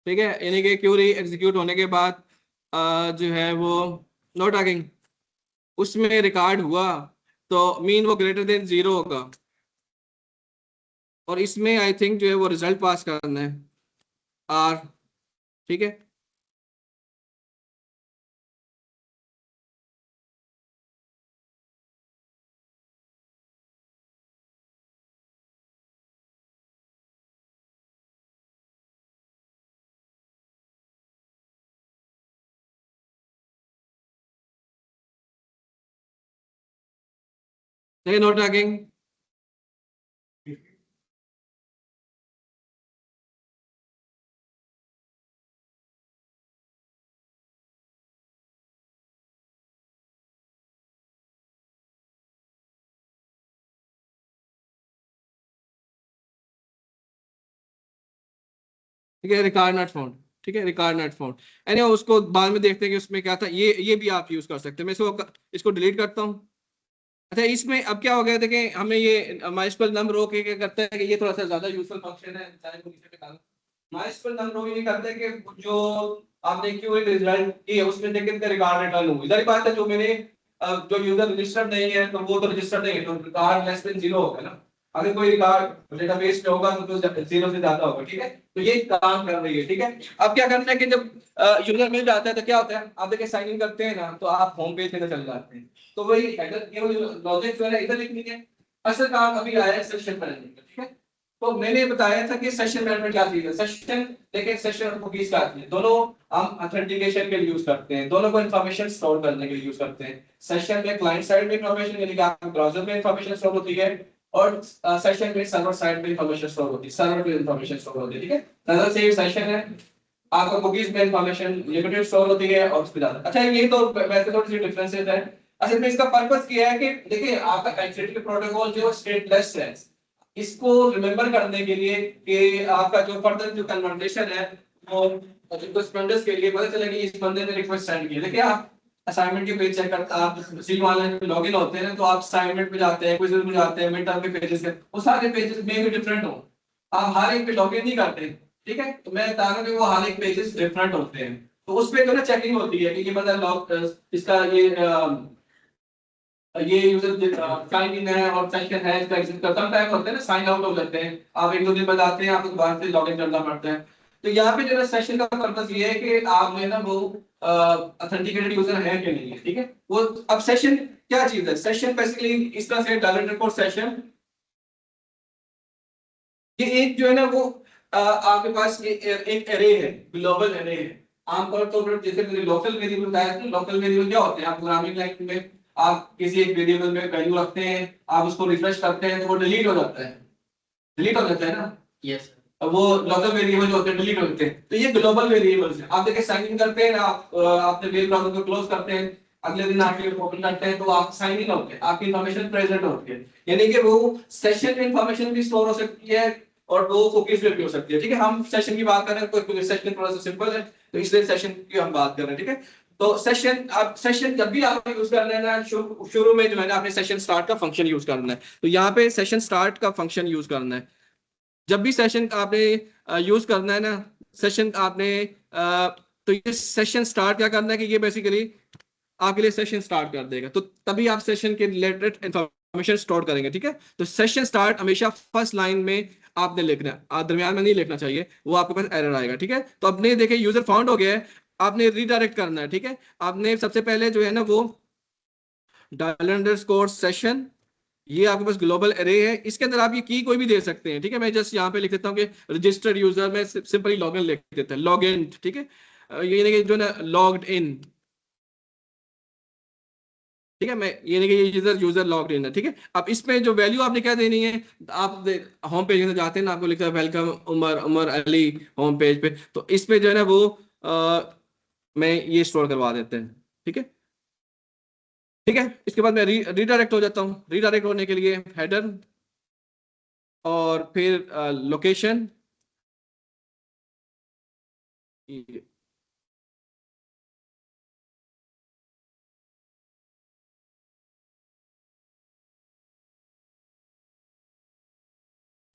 ठीक है, यानी कि क्यूरी एग्जीक्यूट होने के बाद जो है वो नो टैगिंग उसमें रिकॉर्ड हुआ, तो मीन वो ग्रेटर देन जीरो होगा, और इसमें आई थिंक जो है वो रिजल्ट पास करना है आर, ठीक है। देखिए नो टैगिंग, ठीक है, रिकॉर्ड नॉट फाउंड, ठीक है, रिकॉर्ड नॉट फाउंड। एनी उसको बाद में देखते हैं कि उसमें क्या था, ये भी आप यूज कर सकते हैं। मैं इसको डिलीट करता हूँ। अच्छा इसमें अब क्या हो गया, देखिए हमें ये माइस्क्वल नम रो के क्या करता है कि ये थोड़ा सा ज्यादा यूजफुल फंक्शन है, चाहे को नीचे पे डालो। माइस्क्वल नम रो ये करता है कि जो आपने क्यू रिजल्ट की है उसमें देखें कि रिकॉर्ड रिटर्न हुई, इधर बात है जो मैंने जो यूजर रजिस्टर्ड नहीं है तो वो तो रजिस्टर्ड नहीं है, तो रिकॉर्ड लेस देन जीरो होगा ना। अगर कोई रिकॉर्ड डेटाबेस में होगा तो जीरो से ज्यादा होगा, ठीक है। तो ये काम कर रही है, ठीक है। अब क्या करना है कि जब यूजर मिल जाता है तो क्या होता है, आप देखिए साइन इन करते हैं ना तो आप होम पेज पे चले जाते हैं, तो वही हेडर ये जो लॉजिक जो है इधर लिखनी है। असल काम अभी आया है सेशन मैनेजमेंट का, ठीक है। तो मैंने बताया था कि सेशन मैनेजमेंट क्या चीज है, सेशन लेकिन सेशन और कुकीज क्या आती है, दोनों हम ऑथेंटिकेशन के लिए यूज करते हैं, दोनों को इन्फॉर्मेशन स्टोर करने के लिए यूज करते हैं। सेशन में क्लाइंट साइड में इन्फॉर्मेशन यानी कि आपके ब्राउज़र में इन्फॉर्मेशन स्टोर होती है, और सेशन में सर्वर साइड पे इन्फॉर्मेशन स्टोर होती है, सर्वर पे इन्फॉर्मेशन स्टोर होती है, ठीक है। नजर से सेशन है, आपका कुकीज में इन्फॉर्मेशन लिमिटेड स्टोर होती है और उसमें ज्यादा। अच्छा ये तो वैसे थोड़ी सी डिफरेंसेस है। असल में इसका पर्पस क्या है कि देखिए आपका एचटीटीपी प्रोटोकॉल जो स्टेटलेस है, इसको रिमेंबर करने के लिए कि आपका जो फर्दर जो कन्वर्सेशन है वो रिस्पोंडर्स के लिए पता चले कि इस बंदे ने रिक्वेस्ट सेंड की। देखिए आप असाइनमेंट के पेज चेक करते, आप सी ऑनलाइन पे लॉगिन होते हैं तो आप असाइनमेंट पे जाते हैं, क्विज़ में जाते हैं, मिड टर्म के पेजेस के, वो सारे पेजेस में भी डिफरेंट हो, आप हर एक पे लॉगिन नहीं करते, ठीक है, तो मैं बता रहा हूँ कि वो हर एक पेजेस डिफरेंट होते हैं, तो उस पे जो ना चेकिंग होती है कि ये बंदा लॉग इसका ये यूजर साइन इन है और सेशन है, इसका एग्जिट करता टाइम होता है ना, साइन आउट हो जाते हैं, आप एक दो दिन बाद आते हैं, आपको दोबारा से लॉग इन करना पड़ता है। तो यहाँ पे जो है सेशन का पर्पस ये है कि आप जो है ना वो ऑथेंटिकेटेड यूजर है कि नहीं है, ठीक है। वो अब सेशन क्या चीज है, सेशन बेसिकली इस तरह से डायरेक्ट रिपोर्ट सेशन, ये एक जो है ना वो आपके पास ये एक एरे है, ग्लोबल एरे है। आमतौर पर जैसे मैंने लोकल वेरिएबल बताया था, लोकल वेरिएबल क्या होते हैं, आप प्रोग्रामिंग लैंग्वेज में आप किसी एक वेरिएबल में वैल्यू रखते हैं, आप उसको रिफ्रेश करते हैं तो वो डिलीट हो जाता है, डिलीट हो जाता है ना। यस, अब वो लोकल वेरिएबल जो होते हैं डिलीट होते हैं, तो ये ग्लोबल वेरिएबल्स हैं। आप देखिए साइन इन करते हैं, आप आपने मेल ब्राउज़र को क्लोज करते हैं, अगले दिन आप ओपन करते हैं तो आप साइन इन होते हैं, आपकी इंफॉर्मेशन प्रेजेंट होती है, यानी कि वो सेशन में इंफॉर्मेशन भी स्टोर हो सकती है और वो कुकीज पे भी हो सकती है, ठीक है। हम सेशन की बात कर रहे हैं, कोई सेशन थोड़ा सा सिंपल है तो इसलिए सेशन की हम बात कर रहे हैं, ठीक है। तो सेशन, अब सेशन जब भी आप यूज कर रहे हैं ना, शुरू में जो है ना आपने सेशन स्टार्ट का फंक्शन यूज करना है, तो यहाँ पे सेशन स्टार्ट का फंक्शन यूज करना है। जब भी सेशन आपने यूज करना है ना, सेशन आपने तो ये सेशन स्टार्ट क्या करना है कि ये बेसिकली आपके लिए सेशन स्टार्ट कर देगा, तो तभी आप सेशन के रिलेटेड इंफॉर्मेशन स्टोर करेंगे, ठीक है। तो सेशन स्टार्ट हमेशा फर्स्ट लाइन में आपने लिखना है, दरमियान में नहीं लिखना चाहिए, वो आपके पास एरर आएगा, ठीक है। तो अपने देखिए यूजर फाउंड हो गया है, आपने रीडायरेक्ट करना है, ठीक है। आपने सबसे पहले जो है ना वो $सेशन, ये आपके पास ग्लोबल एरे है, इसके अंदर आप ये की कोई भी दे सकते हैं, ठीक है। मैं जस्ट यहाँ पे लिख देता हूँ कि रजिस्टर्ड यूजर में सिंपली लॉग इन लिख देता है, लॉग इन, ठीक है। ये नहीं कि जो ना लॉग्ड इन, ठीक है, मैं ये नहीं कि ये यूजर यूजर लॉग्ड इन है, ठीक है। अब इसमें जो वैल्यू आपने क्या देनी है, आप होम पेज में जाते हैं ना, आपको लिखता है welcome Umar Umar Ali home page पे, तो इस पे जो है ना वो मैं ये स्टोर करवा देते हैं, ठीक है। ठीक है, इसके बाद मैं रीडायरेक्ट हो जाता हूँ, रीडायरेक्ट होने के लिए हेडर और फिर लोकेशन,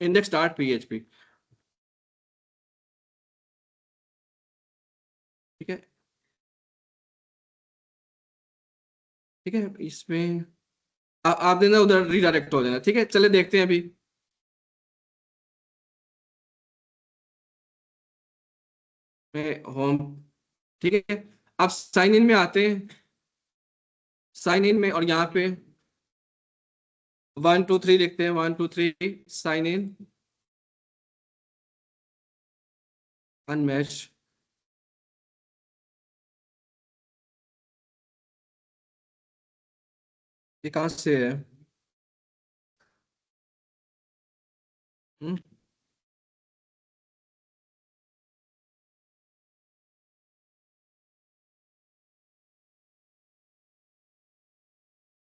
इंडेक्स डॉट पीएचपी, ठीक है। ठीक है, इसमें आप देना उधर रीडायरेक्ट हो जाना, ठीक है। चले देखते हैं अभी, मैं होम, ठीक है। आप साइन इन में आते हैं, साइन इन में और यहाँ पे 1 2 3 लिखते हैं, 1 2 3 साइन इन अनमैच, ये कहाँ से है? हम्म,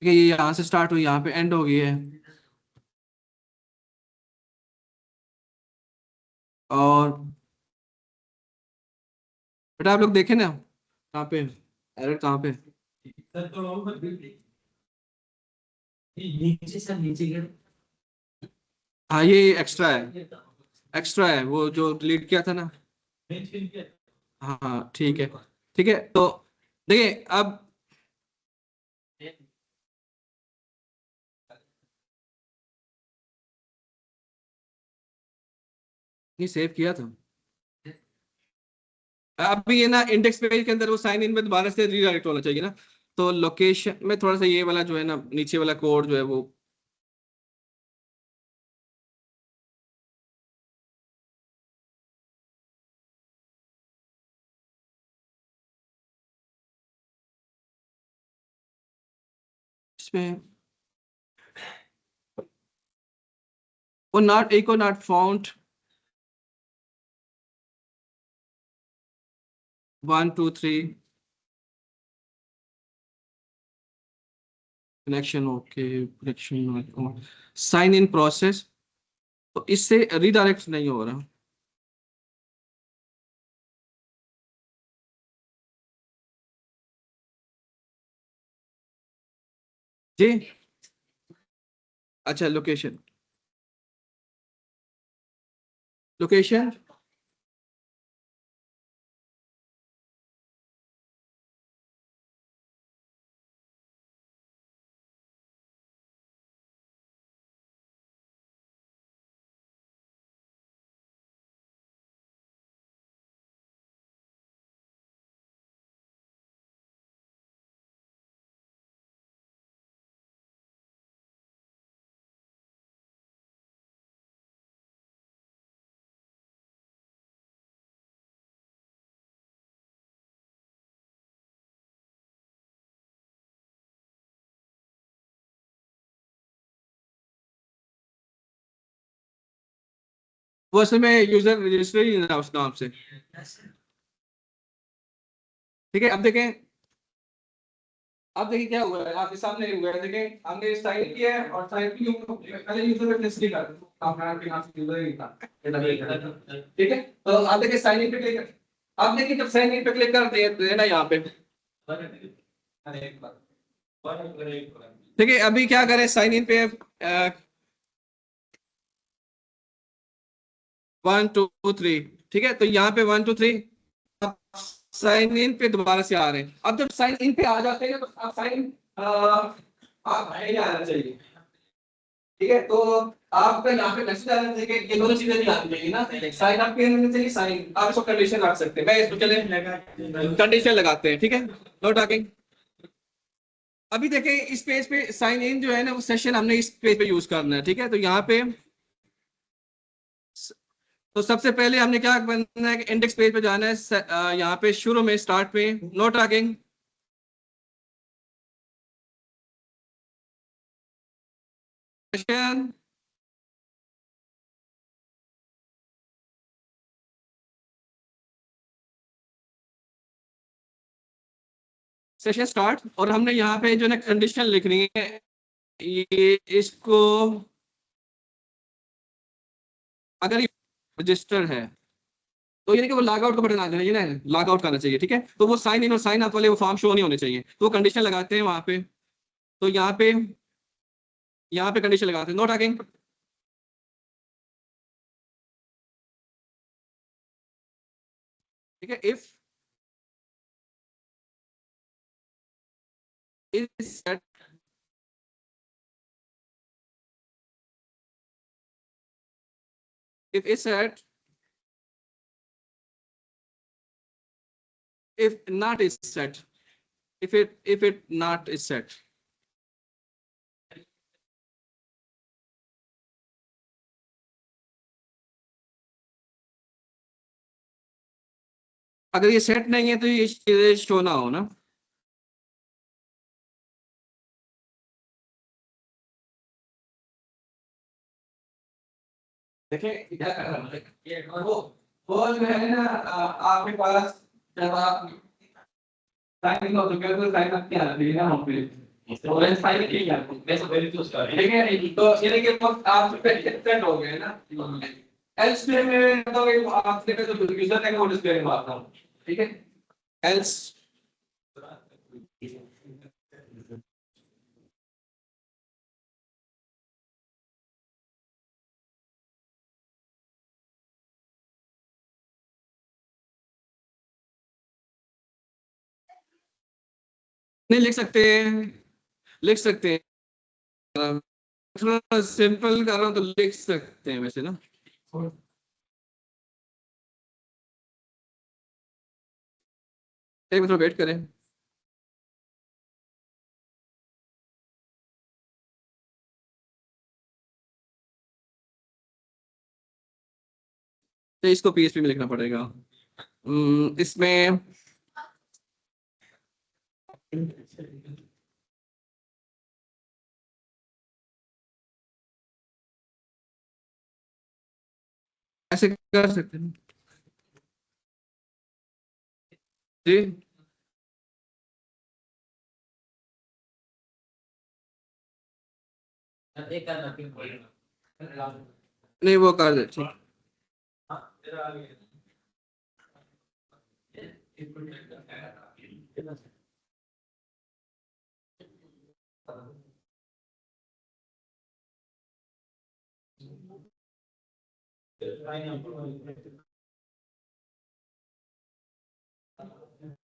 ठीक है, ये यहाँ से स्टार्ट हुई, यहाँ पे एंड हो गई है, और बेटा आप लोग देखें ना कहाँ पे एरर, कहाँ पे? नीचे सर, नीचे गिर, हाँ ये एक्स्ट्रा है, एक्स्ट्रा है वो जो डिलीट किया था ना। हाँ हाँ, ठीक है, ठीक है। तो देखिए अब ये सेव किया था, अभी ये ना इंडेक्स पेज के अंदर वो साइन इन में दोबारा से रीडायरेक्ट होना चाहिए ना, तो लोकेशन में थोड़ा सा ये वाला जो है ना नीचे वाला कोड जो है वो, इसमें वो not echo not found 1 2 3 connection, okay connection sign in process, तो इससे रीडायरेक्ट नहीं हो रहा जी। अच्छा लोकेशन, लोकेशन वो असल में यूजर रजिस्टर ही ना उस नाम से। ठीक है, अब देखिए क्या हुआ है आपके सामने हुआ है, देखिए हमने साइन किया है और साइन की पहले यूजर में टेस्ट किया आपके नाम से यूजर ही था। ठीक है, तो आप देखिए साइन इन पे क्लिक कर, आप देखिए जब साइन इन पे क्लिक कर दे ना यहाँ पे, देखिए अभी क्या करें साइन इन पे 1 2 3। ठीक है, तो यहाँ पे 1 2 3 साइन इन पे दोबारा से आ रहे हैं। अब जब साइन इन पे आ जाते हैं तो आप साइन आप नहीं आना चाहिए। ठीक है, तो आपका यहाँ पे मैसेज आना चाहिए कि ये दोनों चीजें नहीं आनी चाहिए ना, साइन आपके आना चाहिए, साइन आप इसको कंडीशन रख सकते हैं। मैं इसको चले कंडीशन लगाते हैं। ठीक है, नो टॉकिंग। अभी देखें इस पेज पे साइन इन जो है ना वो सेशन हमने इस पेज पे यूज करना है। ठीक है, तो यहाँ पे तो सबसे पहले हमने क्या करना है कि इंडेक्स पेज पे जाना है, यहाँ पे शुरू में स्टार्ट पे know talking session, session start, और हमने यहाँ पे जो ना कंडीशन लिखनी है ये इसको, अगर रजिस्टर है तो यानी कि वो लॉग आउट का बटन आ जाना चाहिए ना, लॉग आउट करना चाहिए। ठीक है, तो वो साइन इन और साइन आउट वाले वो फॉर्म शो नहीं होने चाहिए, तो वो कंडीशन लगाते हैं वहां पे। तो यहाँ पे कंडीशन लगाते हैं नो टॉकिंग। ठीक है, if set, if is set, if not is set, if it not is set। अगर ये सेट नहीं है तो ये चीजें शो ना हो ना। देखिए क्या कर रहा है वो जो है ना आपके पास जब आप साइन हो तो बिल्कुल साइन अप किया है ना हम पे, तो मैं साइन किया मैं सब पहले तो उसका ठीक है, तो ये देखिए तो आप सेट हो गए ना। एल्स में तो आपने का जो यूजर है वो डिस्प्ले में आता हूं। ठीक है, एल्स नहीं लिख सकते हैं, लिख सकते हैं, थोड़ा सिंपल कर रहा हूँ तो लिख सकते हैं वैसे ना। एक मिनट वेट करें। तो इसको पीएचपी में लिखना पड़ेगा। इसमें ऐसे कर सकते हैं जी। नहीं वो कर दे ठीक।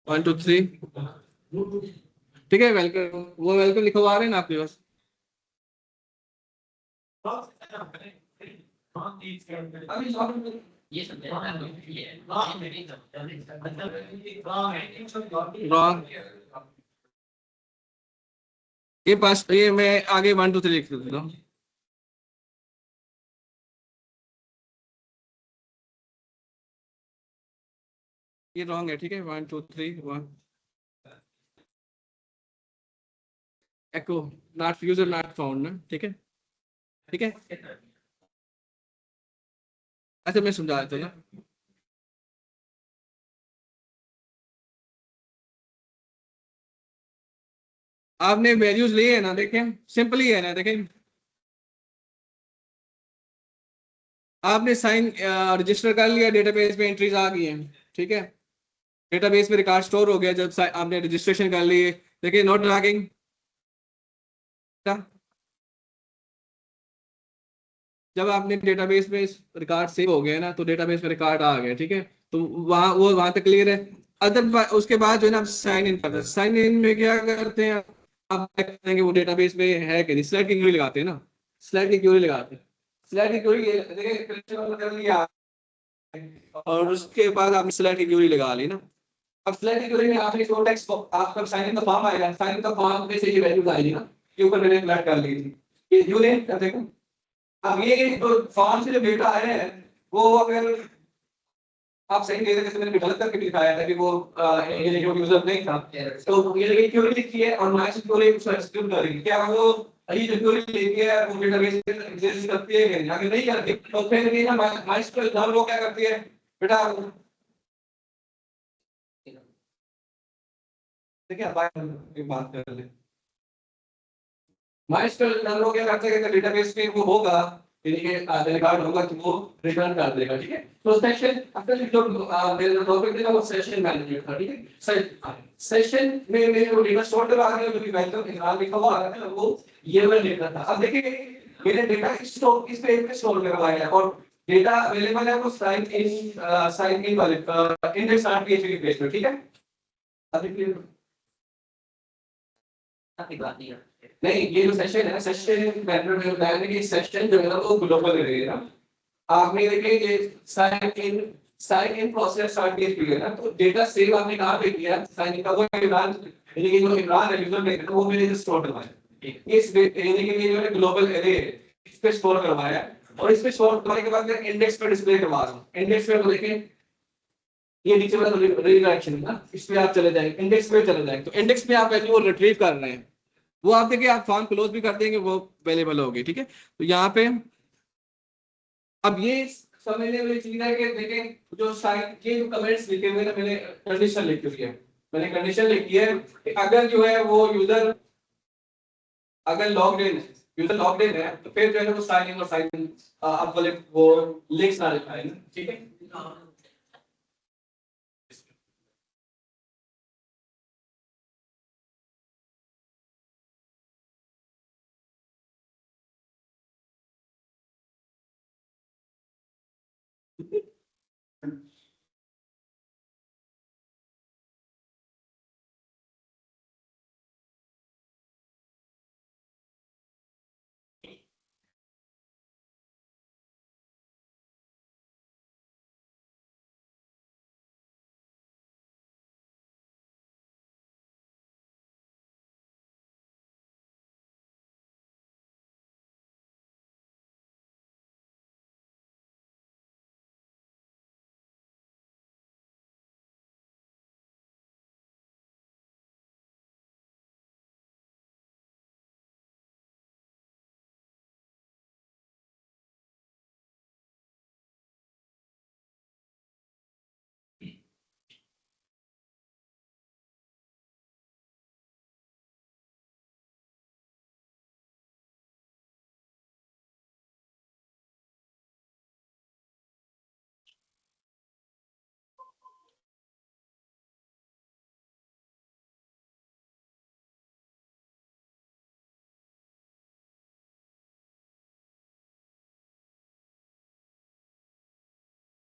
1 2 3। ठीक है, वेलकम, वो वेलकम लिखवा रहे हैं ना आपके पास। रॉन्ग, ये पास ये मैं आगे 1 2 3 लिख देता हूँ। ये रॉन्ग है। ठीक है, 1 2 3 1 एको नॉट यूजर नॉट फाउंड ना। ठीक है, ठीक है, अच्छा मैं समझा देता हूँ ना। आपने वैल्यूज लिए है ना, देखें सिंपल ही है ना, देखें आपने साइन रजिस्टर कर लिया, डेटाबेस में एंट्रीज आ गई हैं, ठीक है। डेटाबेस में रिकॉर्ड स्टोर हो गया जब आपने रजिस्ट्रेशन कर लिए। देखिए नोट लॉगिंग, जब आपने डेटाबेस में रिकॉर्ड सेव हो गया ना, तो डेटाबेस में रिकॉर्ड आ गया, ठीक है। तो वहां तक क्लियर है। अदर उसके बाद जो है ना, आप साइन इन करते हैं। साइन इन में क्या करते हैं, आप चेक करते हैं कि वो डेटाबेस में है कि नहीं। सिलेक्ट की क्वेरी लगाते हैं ना, सिलेक्ट की क्वेरी लगाते हैं। सिलेक्ट की क्वेरी देखिए कर लिया, और उसके बाद आपने सिलेक्ट की क्वेरी लगा ली ना। अब सिलेक्ट की क्वेरी में आपने जो टेक्स्ट आपका साइन इन द फॉर्म आएगा, साइन इन द फॉर्म में से ये वैल्यूज आएगी ना, ये ऊपर मैंने सिलेक्ट कर ली थी। ये यूनियन कर देगा। अब ये जो फॉर्म से जो डेटा आया है, वो अगर आप सही दे देते, जैसे मैंने गलत करके भी दिखाया था कि वो ये जो यूजर नहीं था, तो ये लगी क्वेरी लिखी है और माइस क्वेरी उसको एग्जीक्यूट कर रही है। क्या वो ये जो क्वेरी लिखी है वो डेटाबेस में एग्जिस्ट करती है कि नहीं? अगर नहीं करती तो फिर ये ना माइस क्वेरी वो क्या करती है बेटा, देखिए आप एक बात कर ले, माइस्टर नंबर क्या करते हैं कि डेटाबेस में वो होगा, यानी कि रिकॉर्ड होगा तो वो रिटर्न कर देगा, ठीक है। तो सेशन अपने जो मेरे जो टॉपिक था वो सेशन मैनेजमेंट था, ठीक है। सेशन में मेरे को डेटा स्टोर करवा रहा है, जो कि वेलकम इकरार लिखा हुआ है ना, वो ये वाला डेटा था। अब देखिए मैंने डेटा स्टोर इस पेज पे स्टोर करवाया है, और डेटा अवेलेबल है वो साइन इन वाले इंडेक्स डॉट पीएचपी पेज पे, ठीक है। अब देखिए नहीं, ये जो सेशन है, सेशन मैनेजर में बताया कि सेशन जो है ना वो ग्लोबल रहेगा। आपने देखिए ये sign in process start page है ना, तो डेटा सेव आपने कहाँ पे किया, साइन इन का वो इमरान, यानी कि जो इमरान है यूजर ने वो मैंने स्टोर करवाया इस यानी कि ये जो है ग्लोबल एरे इस पे स्टोर करवाया है। और इस पे स्टोर करने के बाद मैं इंडेक्स पे डिस्प्ले करवा रहा हूँ। इंडेक्स पे तो देखें ये नीचे वाला रीडायरेक्शन है ना, इस पे आप चले जाएंगे, इंडेक्स पे चले जाएंगे, तो इंडेक्स पे आप वैल्यू रिट्रीव कर रहे हैं। वो आप देखिए, आप फॉर्म क्लोज भी कर देंगे, वो अवेलेबल होगी, ठीक है। तो यहाँ पे अब ये समझने वाली चीज है कि देखें जो साइड ये जो कमेंट्स लिखे हुए हैं, मैंने कंडीशन लिखी हुई है। मैंने कंडीशन लिखी है कि अगर जो है वो यूजर अगर लॉग्ड इन है, यूजर लॉग्ड इन है, तो फिर जो है वो साइन इन और साइन इन आप वाले वो लिंक्स ना दिखाए ना, ठीक है।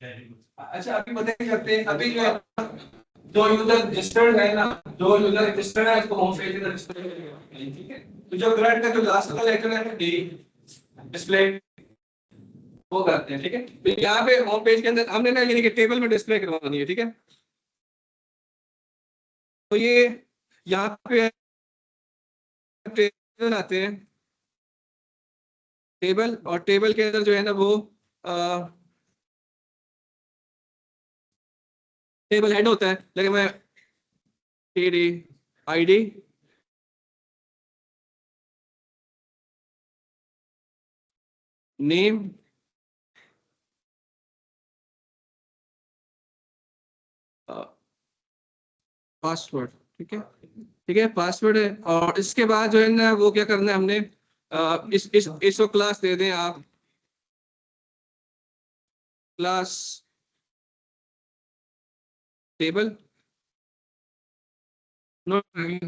अच्छा अभी बता सकते हैं, अभी जो है जो यूजर रजिस्टर्ड है ना, जो यूजर रजिस्टर्ड है उसको होम पेज पे रजिस्टर करेंगे, ठीक है। तो जो करंट का जो लास्ट का लेटर है डी डिस्प्ले वो करते हैं, ठीक है। तो यहाँ पे होम पेज के अंदर हमने ना यानी कि टेबल में डिस्प्ले करवानी है, ठीक है। तो ये यहाँ पे टेबल आते हैं, टेबल, और टेबल के अंदर जो है ना वो टेबल हेड होता है, लेकिन मैं टीडी आईडी नेम पासवर्ड, ठीक है। ठीक है, पासवर्ड है। और इसके बाद जो है ना वो क्या करना है हमने, इस इसको क्लास दे दें आप, क्लास टेबल। नो, ठीक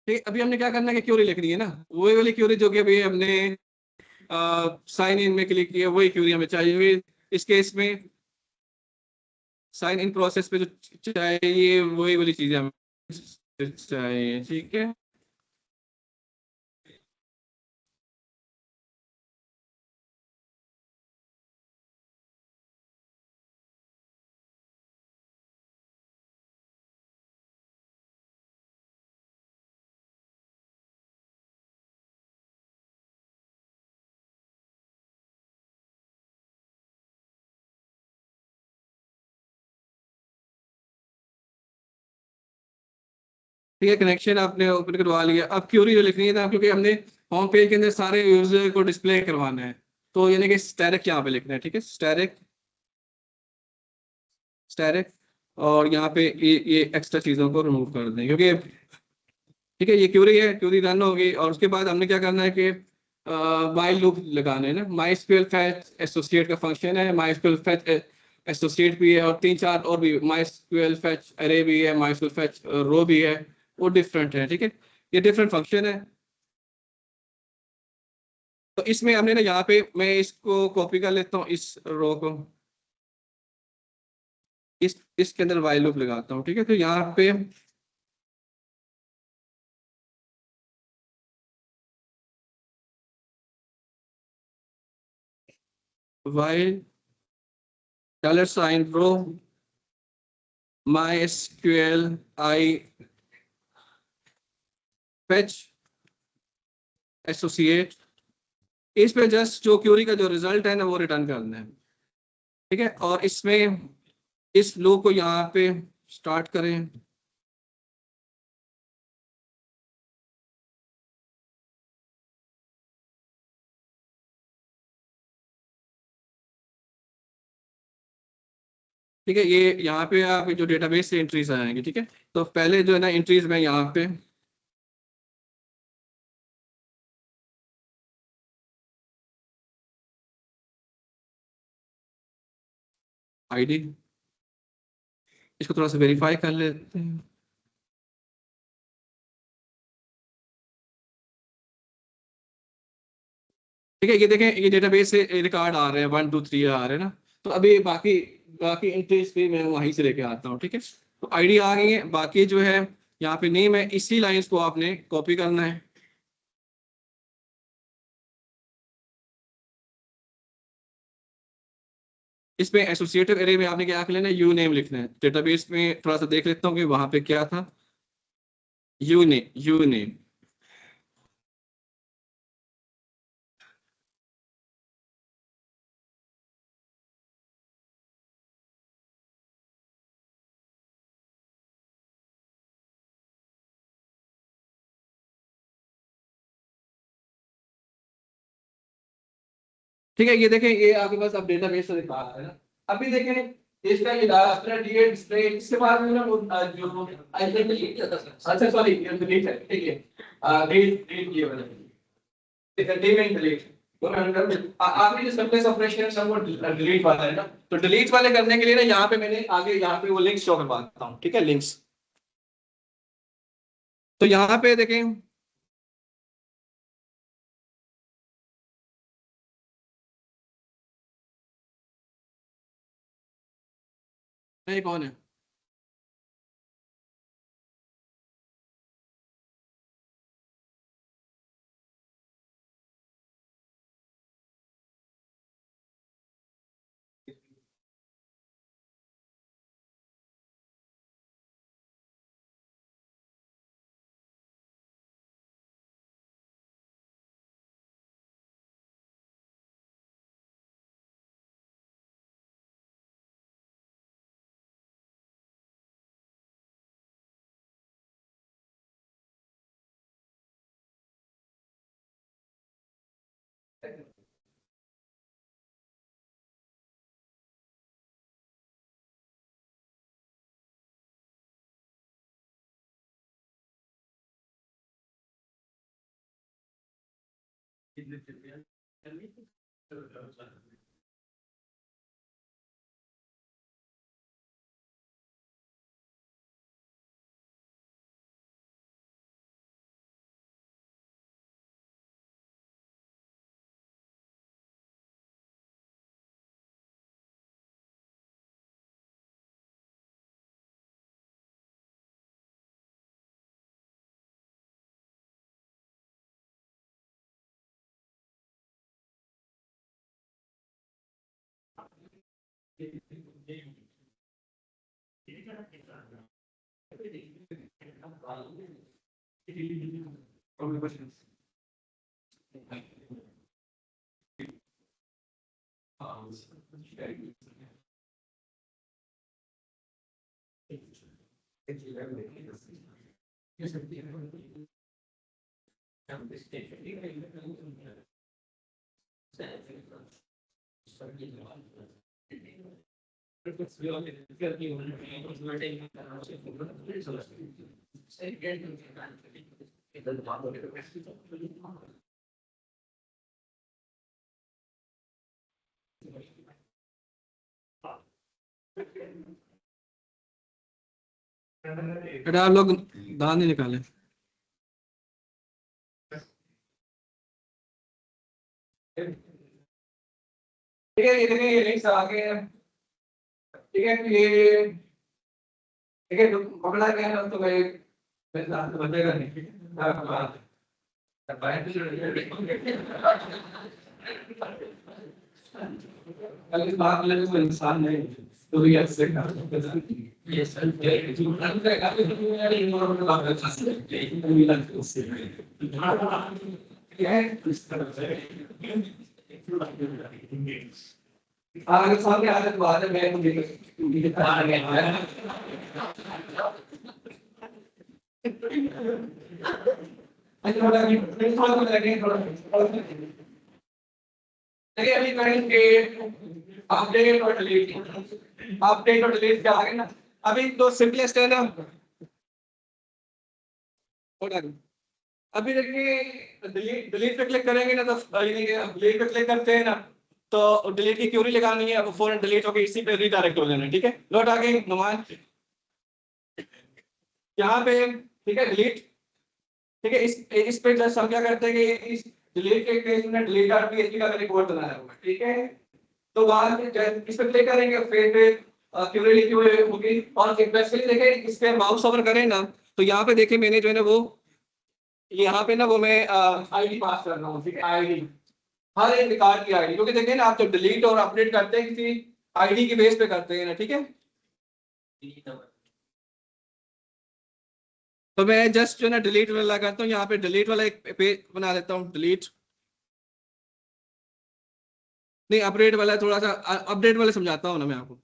है। अभी हमने क्या करना है कि क्यूरी लिखनी है ना, वही वाली क्यूरी जो कि अभी हमने साइन इन में क्लिक किया, वही क्यूरी हमें चाहिए हुई इस केस में। साइन इन प्रोसेस पे जो चाहिए वही वाली चीजें हमें चाहिए, ठीक है। ठीक है, कनेक्शन आपने ओपन करवा लिया। अब क्यूरी जो लिखनी है ना, क्योंकि हमने होम पेज के अंदर सारे यूजर को डिस्प्ले करवाना है, तो यानी कि स्टैटिक यहाँ पे लिखना है, ठीक है। Static, static. और यहाँ पे ये एक्स्ट्रा चीजों को रिमूव कर दें, क्योंकि ठीक है ये क्यूरी है, क्यूरी रन होगी। और उसके बाद हमने क्या करना है कि माई लूप लगाना है ना। माई स्क्वेल फैच एसोसिएट का फंक्शन है, माई स्क्वेल फैच एसोसिएट भी है, और तीन चार और भी, माई स्क्वेल फैच अरे भी है, माई स्क्वेल फैच रो भी है। वो डिफरेंट है, ठीक है। ये डिफरेंट फंक्शन है। तो इसमें हमने ना यहाँ पे, मैं इसको कॉपी कर लेता हूँ इस रो को, इसके अंदर वाइल लूप लगाता हूँ, ठीक है। तो यहाँ पे while dollar sign row my SQL I fetch associate, इस पे जस्ट जो क्यूरी का जो रिजल्ट है ना वो रिटर्न करना है, ठीक है। और इसमें इस लूप को यहाँ पे स्टार्ट करें। ठीक है, ये यहाँ पे आप जो डेटाबेस से एंट्रीज आएंगे, ठीक है। तो पहले जो है ना एंट्रीज में यहाँ पे आईडी, इसको थोड़ा सा वेरीफाई कर लेते हैं। ठीक है, ये देखें, ये डेटाबेस से रिकॉर्ड आ रहे हैं, 1 2 3 आ रहे हैं ना। तो अभी बाकी बाकी एंट्रीज भी मैं वहीं से लेके आता हूँ, ठीक है। तो आईडी आ गई है, बाकी जो है यहाँ पे नेम है, इसी लाइंस को आपने कॉपी करना है। इसमें एसोसिएटिव एरे में आपने क्या कर लेना है, यू नेम लिखना है। डेटाबेस में थोड़ा सा देख लेता हूँ कि वहां पे क्या था। You name, you name. ठीक है, ये देखें, ये आपके पास अब डेटाबेस से दिखा रहा है ना। अभी देखें इसका ये डाटा अपना डीएट डिस्प्ले, इसके बाद में ना जो आइटम डिलीट किया था सर, अच्छा सॉरी ये डिलीट है, ठीक है। डिलीट डिलीट किया मैंने, डिलीट डिलीट वो आपने जो सर्विस ऑपरेशन है सब वो डिलीट वाला है ना। तो डिलीट वाले करने के लिए ना यहाँ पे मैंने आगे यहाँ पे वो लिंक्स शो करवाता हूँ, ठीक है, लिंक्स। तो यहाँ पे देखें, नहीं कौन है। बेटा आप लोग दान नहीं निकाले। ठीक है, ये देखिए ये लिंक्स आ गए हैं। ठीक है, ये ठीक है, पकड़ा गया है तो मैं बचेगा नहीं। कल इस बात में कोई इंसान नहीं तो ये ऐसे ये सेल्फ आगे सामने आदत बात है मैं देखिए अभी करेंगे अपडेट और डिलीट। अपडेट और डिलीट क्या आगे ना, अभी तो सिंपलेस्ट है ना। अभी देखिए डिलीट डिलीट पे क्लिक करेंगे ना तो डिलीट पे क्लिक करते हैं ना तो डिलीट की क्यूरी लगानी है, अब फौरन डिलीट होकर इसी पे रीडायरेक्ट हो जाना है। ठीक है, लौट आगे नुमान यहाँ पे ठीक है डिलीट। ठीक है, इस पे जस्ट हम क्या करते हैं कि इस डिलीट के केस में डिलीट डॉट पीएचपी का मैंने कोड बनाया हुआ है। ठीक है, तो बाद में इस पे क्लिक करेंगे फिर क्यूरी लिखी हुई होगी और स्पेशली देखें इस पे माउस ओवर करें ना तो यहाँ पे देखिए मैंने जो है ना वो यहाँ पे ना वो मैं आईडी पास कर रहा हूँ। ठीक है, आईडी हर एक रिकॉर्ड की आईडी, क्योंकि देखिए ना आप जब डिलीट और अपडेट करते हैं किसी आईडी के बेस पे करते हैं ना। ठीक है, तो मैं जस्ट जो है ना डिलीट वाला करता हूँ, यहाँ पे डिलीट वाला एक पेज बना देता हूँ डिलीट। नहीं अपडेट वाला थोड़ा सा अपडेट वाले समझाता हूँ ना मैं आपको।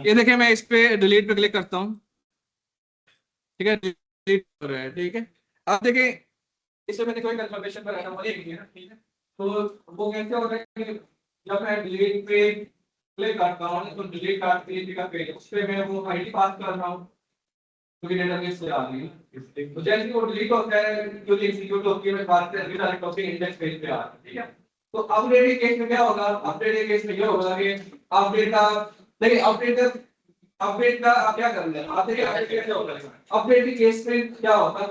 ये देखिए, मैं इस पे डिलीट पे क्लिक करता हूँ। ठीक है, डिलीट हो रहा है। ठीक है, अब देखिए इससे मैंने कोई कंफर्मेशन बनाना वो नहीं है ना। ठीक है, तो वो कैसे होता है कि जब मैं डिलीट पे क्लिक करता हूँ तो डिलीट का पेज उस पे मैं वो आईडी पास कर रहा हूँ, क्योंकि डेटाबेस से आ रही है। तो जैसे ही वो डिलीट होता है, जो एग्जीक्यूट होती है, मैं बात से रिडायरेक्ट होकर इंडेक्स पेज पे आ रहा है। ठीक है, तो अपडेट के केस में क्या होगा? अपडेट के केस में ये होगा कि अपडेट का, देखिए अपडेट का आप क्या करना है, आप देखिए अपडेट कैसे होगा। अपडेट के केस में क्या होगा?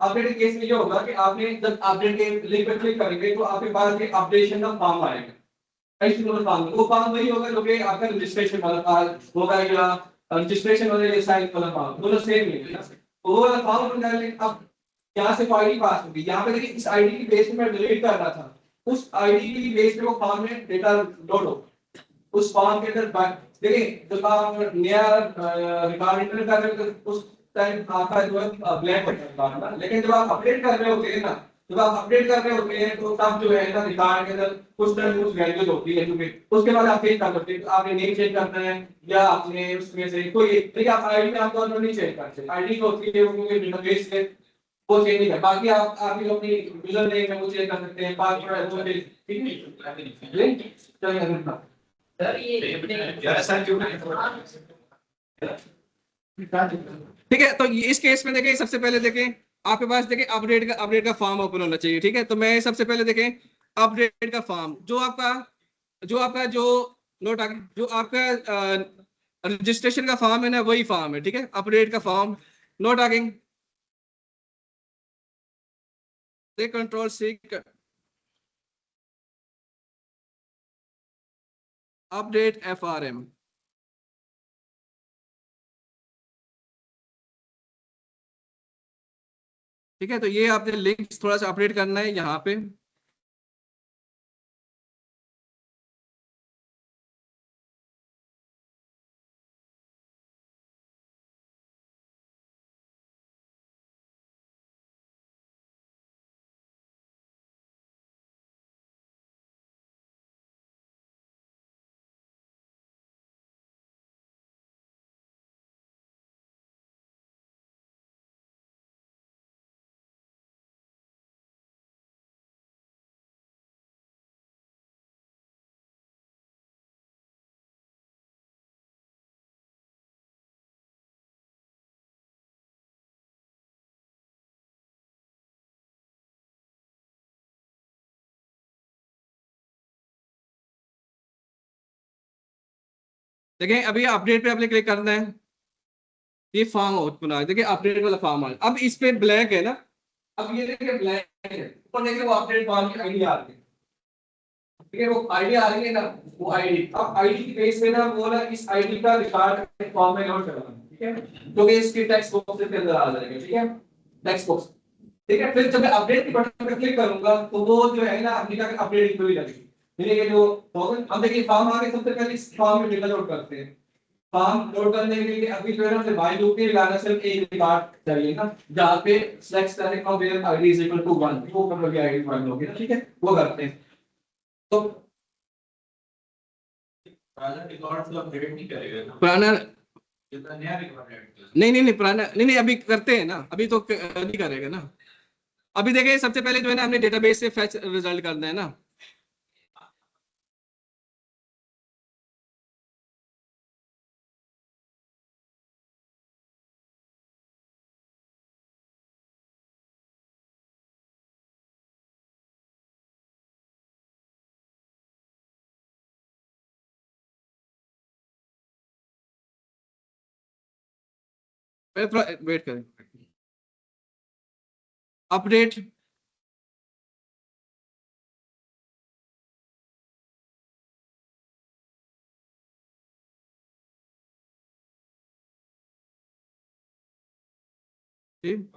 अपडेट के केस में ये होगा कि आपने जब अपडेट के लिंक पर क्लिक करेंगे तो आपके पास एक अपडेशन का फॉर्म आएगा। फॉर्म, वो फॉर्म वही होगा जो कि आपका रजिस्ट्रेशन वाला फॉर्म होगा, या रजिस्ट्रेशन वाले या साइन वाला फॉर्म, दोनों सेम ही है। तो वो वाला फॉर्म बन जाएगा। अब यहाँ से आईडी पास होगी, यहाँ पे देखिए इस आईडी की बेस पे मैं डिलीट कर रहा था, उस आईडी की बेस पे वो फॉर्म में डेटा लोड हो, उस फॉर्म के अंदर देखिए जब आप नया रिकॉर्ड एंटर कर रहे हो तो उस टाइम आपका जो है ब्लैंक होता है ना, लेकिन जब आप अपडेट कर रहे होते हैं ना, जब आप अपडेट कर रहे होते हैं तो तब जो है ना रिकॉर्ड के अंदर कुछ ना कुछ वैल्यूज होती है, क्योंकि उसके बाद आप चेंज कर सकते हैं। आपने नेम चेंज करना है या आपने उसमें से कोई, देखिए आप आईडी में आमतौर पर नहीं चेंज करते, आईडी जो होती है वो क्योंकि डेटाबेस से वो चेंज नहीं है। बाकी आप अपनी यूजर नेम है वो चेंज कर सकते हैं, पासवर्ड है वो चेंज, ठीक है। चलिए ठीक है, तो इस केस में देखें, सबसे पहले देखें आपके पास देखें अपडेट का फॉर्म ओपन होना चाहिए। ठीक है, तो मैं सबसे पहले देखें अपडेट का फॉर्म, जो नोट जो आपका रजिस्ट्रेशन का फॉर्म है ना, वही फॉर्म है। ठीक है, अपडेट का फॉर्म नोट आगे कंट्रोल सी अपडेट FRM। ठीक है, तो ये आपने लिंक थोड़ा सा अपडेट करना है यहाँ पे। देखें अभी अपडेट पे आपने क्लिक करना है, ये फॉर्म ओपन आ, देखिए अपडेट वाला फॉर्म आ, अब इस पे ब्लैंक है ना, अब ये देखिए ब्लैंक है, ऊपर देखिए वो अपडेट फॉर्म की आईडी आ रही है। ठीक है, वो आईडी आ रही है ना, वो आईडी, अब आईडी की बेस पे ना वो ना इस आईडी का रिकॉर्ड फॉर्म में नोट करना है। ठीक है, जो कि इसकी टेक्स्ट बॉक्स के अंदर आ जाएगा। ठीक है, टेक्स्ट बॉक्स। ठीक है, फिर जब मैं अपडेट के बटन पर क्लिक करूंगा तो वो जो है ना अपनी का अपडेट की लगेगी। देखिए जो हम देखिए फॉर्म आ गए, सबसे पहले इस फॉर्म में डेटा लोड करते हैं। फॉर्म लोड करने के लिए अभी जो है ना व्हाइल लूप में लगाना, सिर्फ एक रिकॉर्ड चाहिए ना, जहाँ पे सिलेक्ट करने का where ID is equal to 1, वो कर लोगे आईडी फाइंड होगी ना। ठीक है, वो करते हैं। तो पुराना रिकॉर्ड तो अपडेट नहीं करेगा ना, पुराना जितना नया रिकॉर्ड ऐड करेगा। नहीं पुराना नहीं, अभी करते हैं ना, अभी तो नहीं करेगा ना। अभी देखिए सबसे पहले जो है ना हमने डेटाबेस से फैच रिजल्ट करना है ना। वेट करें, अपडेट ठीक।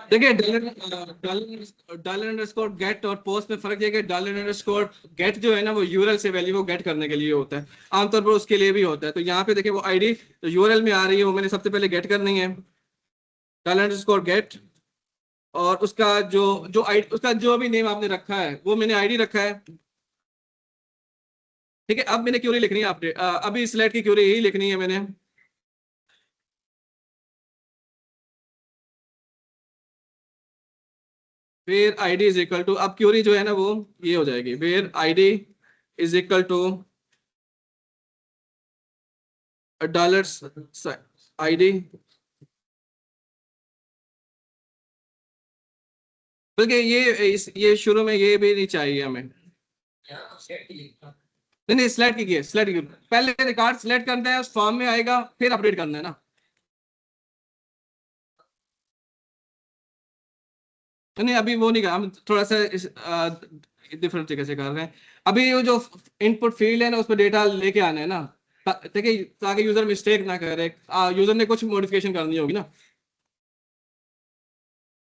देखिए डॉलर अंडरस्कोर गेट और पोस्ट में फर्क ये है कि डॉलर अंडरस्कोर गेट जो है ना वो यूआरएल से वैल्यू को गेट करने के लिए होता है, आमतौर पर उसके लिए भी होता है। तो यहाँ पे देखिए वो आईडी तो यूआरएल में आ रही है, वो मैंने सबसे पहले गेट करनी है, डॉलर अंडरस्कोर गेट, और उसका जो जो आई उसका जो भी नेम आपने रखा है वो मैंने आईडी रखा है। ठीक है, अब मैंने क्यूरी लिखनी है आपने अभी स्लाइड की क्यूरी यही लिखनी है मैंने। Where ID is equal to, अब क्यूरी जो है ना वो ये हो जाएगी, where ID is equal to dollar ID, बल्कि ये शुरू में ये भी नहीं चाहिए हमें। नहीं नहीं, सिलेक्ट कीजिए, सिलेक्ट कीजिए, पहले रिकॉर्ड सिलेक्ट करना है, उस फॉर्म में आएगा, फिर अपडेट करना है ना। नहीं अभी वो नहीं कर, हम थोड़ा सा डिफरेंट तरीके से कर रहे हैं। अभी वो जो इनपुट फील्ड है ना उसमें डेटा लेके आना है ना, देखिए ताकि यूजर मिस्टेक ना करे, यूजर ने कुछ मॉडिफिकेशन करनी होगी ना।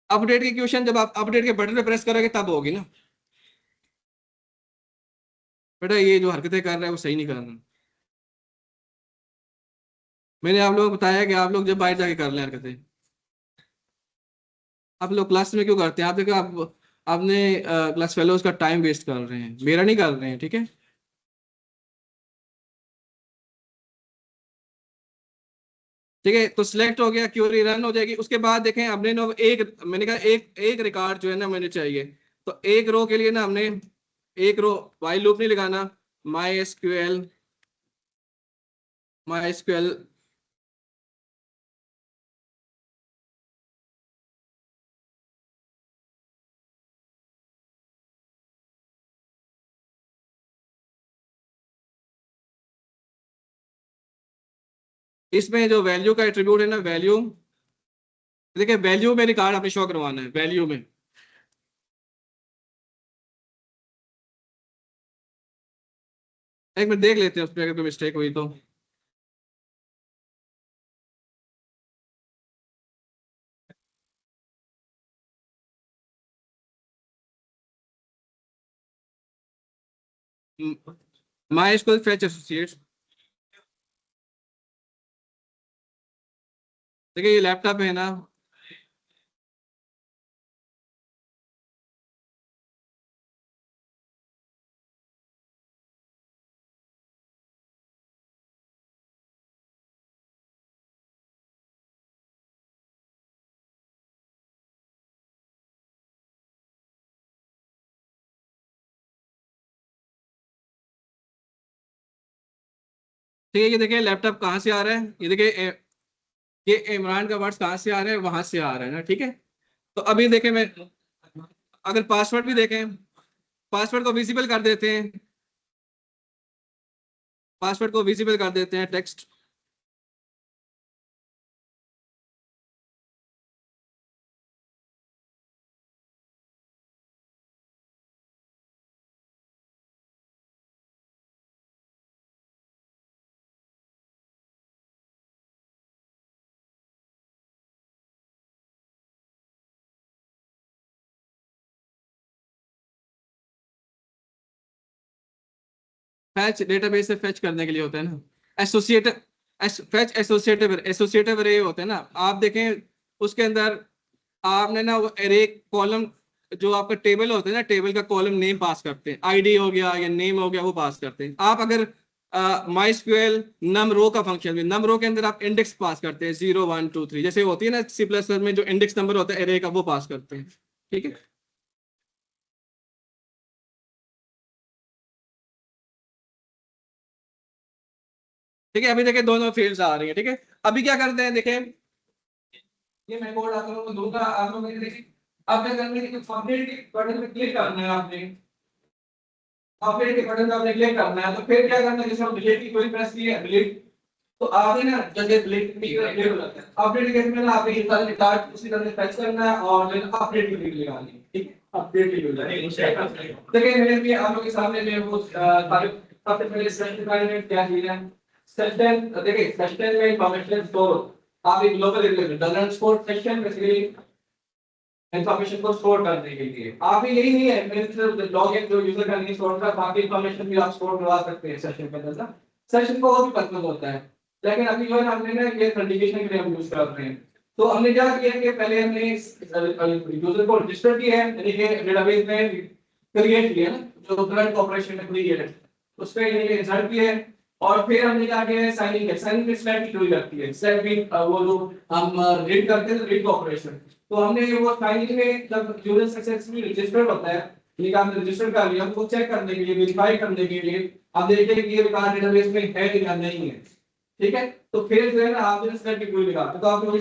अपडेट की क्वेश्चन जब आप अपडेट के बटन पे प्रेस करोगे तब होगी ना। बेटा ये जो हरकतें कर रहा है वो सही नहीं कर रहा। मैंने आप लोगों को बताया कि आप लोग जब बाहर जाके कर लें हरकतें, आप लोग क्लास में क्यों करते हैं? आप देखो आप आपने क्लास फेलोज का टाइम वेस्ट कर रहे हैं, मेरा नहीं कर रहे हैं, ठीक है। ठीक है, तो सिलेक्ट हो गया, क्यूरी रन हो जाएगी। उसके बाद देखें हमने ना एक, मैंने कहा एक एक रिकॉर्ड जो है ना मैंने चाहिए, तो एक रो के लिए ना हमने एक रो वाइल लूप नहीं लगाना, माई एसक्यूएल माई एसक्यूएल इसमें जो वैल्यू का एट्रीब्यूट है ना, वैल्यू, देखिए वैल्यू में रिकॉर्ड आपने शो करवाना है, वैल्यू में। एक मिनट देख लेते हैं उसमें अगर कोई मिस्टेक हुई तो। माई एसक्यूएल फेच एसोसिएट्स, देखिए ये लैपटॉप है ना, ठीक है। ये देखिए लैपटॉप कहाँ से आ रहा है, ये देखिए ये इमरान का वर्ड्स कहाँ से आ रहा है, वहां से आ रहा है ना, ठीक है। तो अभी देखें मैं अगर पासवर्ड भी देखें, पासवर्ड को विजिबल कर देते हैं, पासवर्ड को विजिबल कर देते हैं टेक्स्ट। फैच डेटाबेस से फैच करने के लिए होता है ना, एसोसिएटिव फैच एसोसिएटिव एसोसिएटिव अरे होते हैं ना, आप देखें उसके अंदर आपने ना अरे कॉलम, जो आपका टेबल होता है ना, टेबल का कॉलम नेम पास करते हैं, आईडी हो गया या नेम हो गया वो पास करते हैं। आप अगर माई स्क्वेल नम रो का फंक्शन भी, नम रो के अंदर आप इंडेक्स पास करते हैं 0 1 2 3, जैसे होती है ना सी प्लस प्लस में जो इंडेक्स नंबर होता है एरे का, वो पास करते हैं। ठीक है, ठीक है। अभी देखिए दोनों फील्ड्स आ रही है। ठीक है, अभी क्या करते हैं, देखिए ये मैं कोड आप लोगों को दूंगा, आप लोग देखिए अब क्या करना है कि अपडेट के बटन पे क्लिक करना है आपने, अपडेट के बटन पे आपने क्लिक करना है। तो फिर क्या करना है, जैसे हम डिलीट की कोई प्रेस की है डिलीट, तो आगे ना जैसे डिलीट डिलीट हो जाता है। अपडेट केस में ना आपने ये सारे कार्ड उसी तरह से फैच करना है और फिर अपडेट की क्लिक लगानी है। ठीक है, अपडेट की क्लिक देखिए मेरे भी आप लोगों के सामने में वो सारे सबसे पहले स्पेसिफाई में क्या किया है, सेशन देखिए सेशन में इंफॉर्मेशन स्टोर, आप एक global relation doesn't store session basically information को स्टोर करने के लिए। आप ही यही नहीं है, मेरे सिर्फ लॉगिन जो यूजर का नहीं स्टोर करता, बाकी इंफॉर्मेशन भी आप स्टोर करवा सकते हैं सेशन के अंदर। सेशन को और भी पर्पस होता है, लेकिन अभी जो है हमने ना ये ऑथेंटिकेशन के लिए हम यूज कर रहे हैं। तो हमने क्या किया कि पहले हमने यूजर को रजिस्टर किया है, यानी कि डेटाबेस में क्रिएट किया ना, जो करंट ऑपरेशन में क्रिएट है उस पे यानी कि इंसर्ट किया है। और फिर हमने क्या किया है, साइन इन किया। साइन इन की स्टेप की जरूरत लगती है, स्टेप भी वो जो हम रीड करते हैं रीड ऑपरेशन। तो हमने वो साइन इन में जब यूजर सक्सेसफुली रजिस्टर्ड होता है, यानी कि आपने रजिस्टर कर लिया, हमको चेक करने के लिए वेरीफाई करने के लिए आप देखिए कि ये रिकॉर्ड डेटाबेस में है या नहीं है। ठीक है, तो फिर जो है ना आप जो स्टेप की कोई लगाते तो आप जब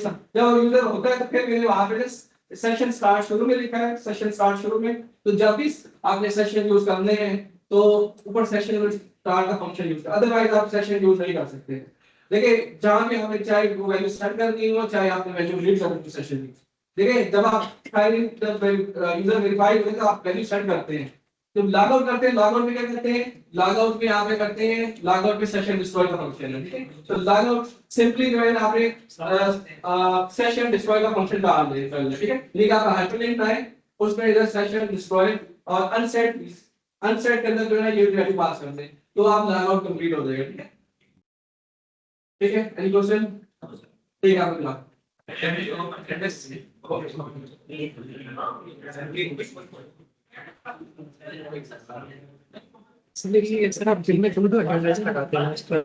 यूजर होता है तो फिर मैंने वहां पे सेशन स्टार्ट शुरू में लिखा है, सेशन स्टार्ट शुरू में। तो जब भी आपने सेशन यूज करने हैं तो ऊपर सेशन स्टार्ट का फंक्शन यूज कर, अदरवाइज आप सेशन यूज नहीं कर सकते। देखिए जहां भी हमें चाहे वो वैल्यू सेट करनी हो चाहे आपने वैल्यू रीड करनी हो सेशन की, देखिए जब आप जब यूजर वेरीफाई होते तो आप वैल्यू सेट करते हैं। जब लॉग आउट करते हैं, लॉग आउट में क्या करते हैं, लॉग आउट में यहाँ पे करते हैं, लॉग आउट में सेशन डिस्ट्रॉय का फंक्शन है। ठीक है, तो लॉग आउट सिंपली जो है ना आपने सेशन डिस्ट्रॉय का फंक्शन डाल दिया। ठीक है, लेकिन आप हाइपरलिंक है उसमें इधर सेशन डिस्ट्रॉय और अनसेट, अनसेट के अंदर जो है ये वैल्यू पास करते हैं, तो आप लॉग आउट कंप्लीट हो जाएगा। ठीक है, ठीक है, एनी क्वेश्चन? ठीक है, आप लॉग देखिए सर आप दिन में 2-2 अटेंडेंस लगाते हैं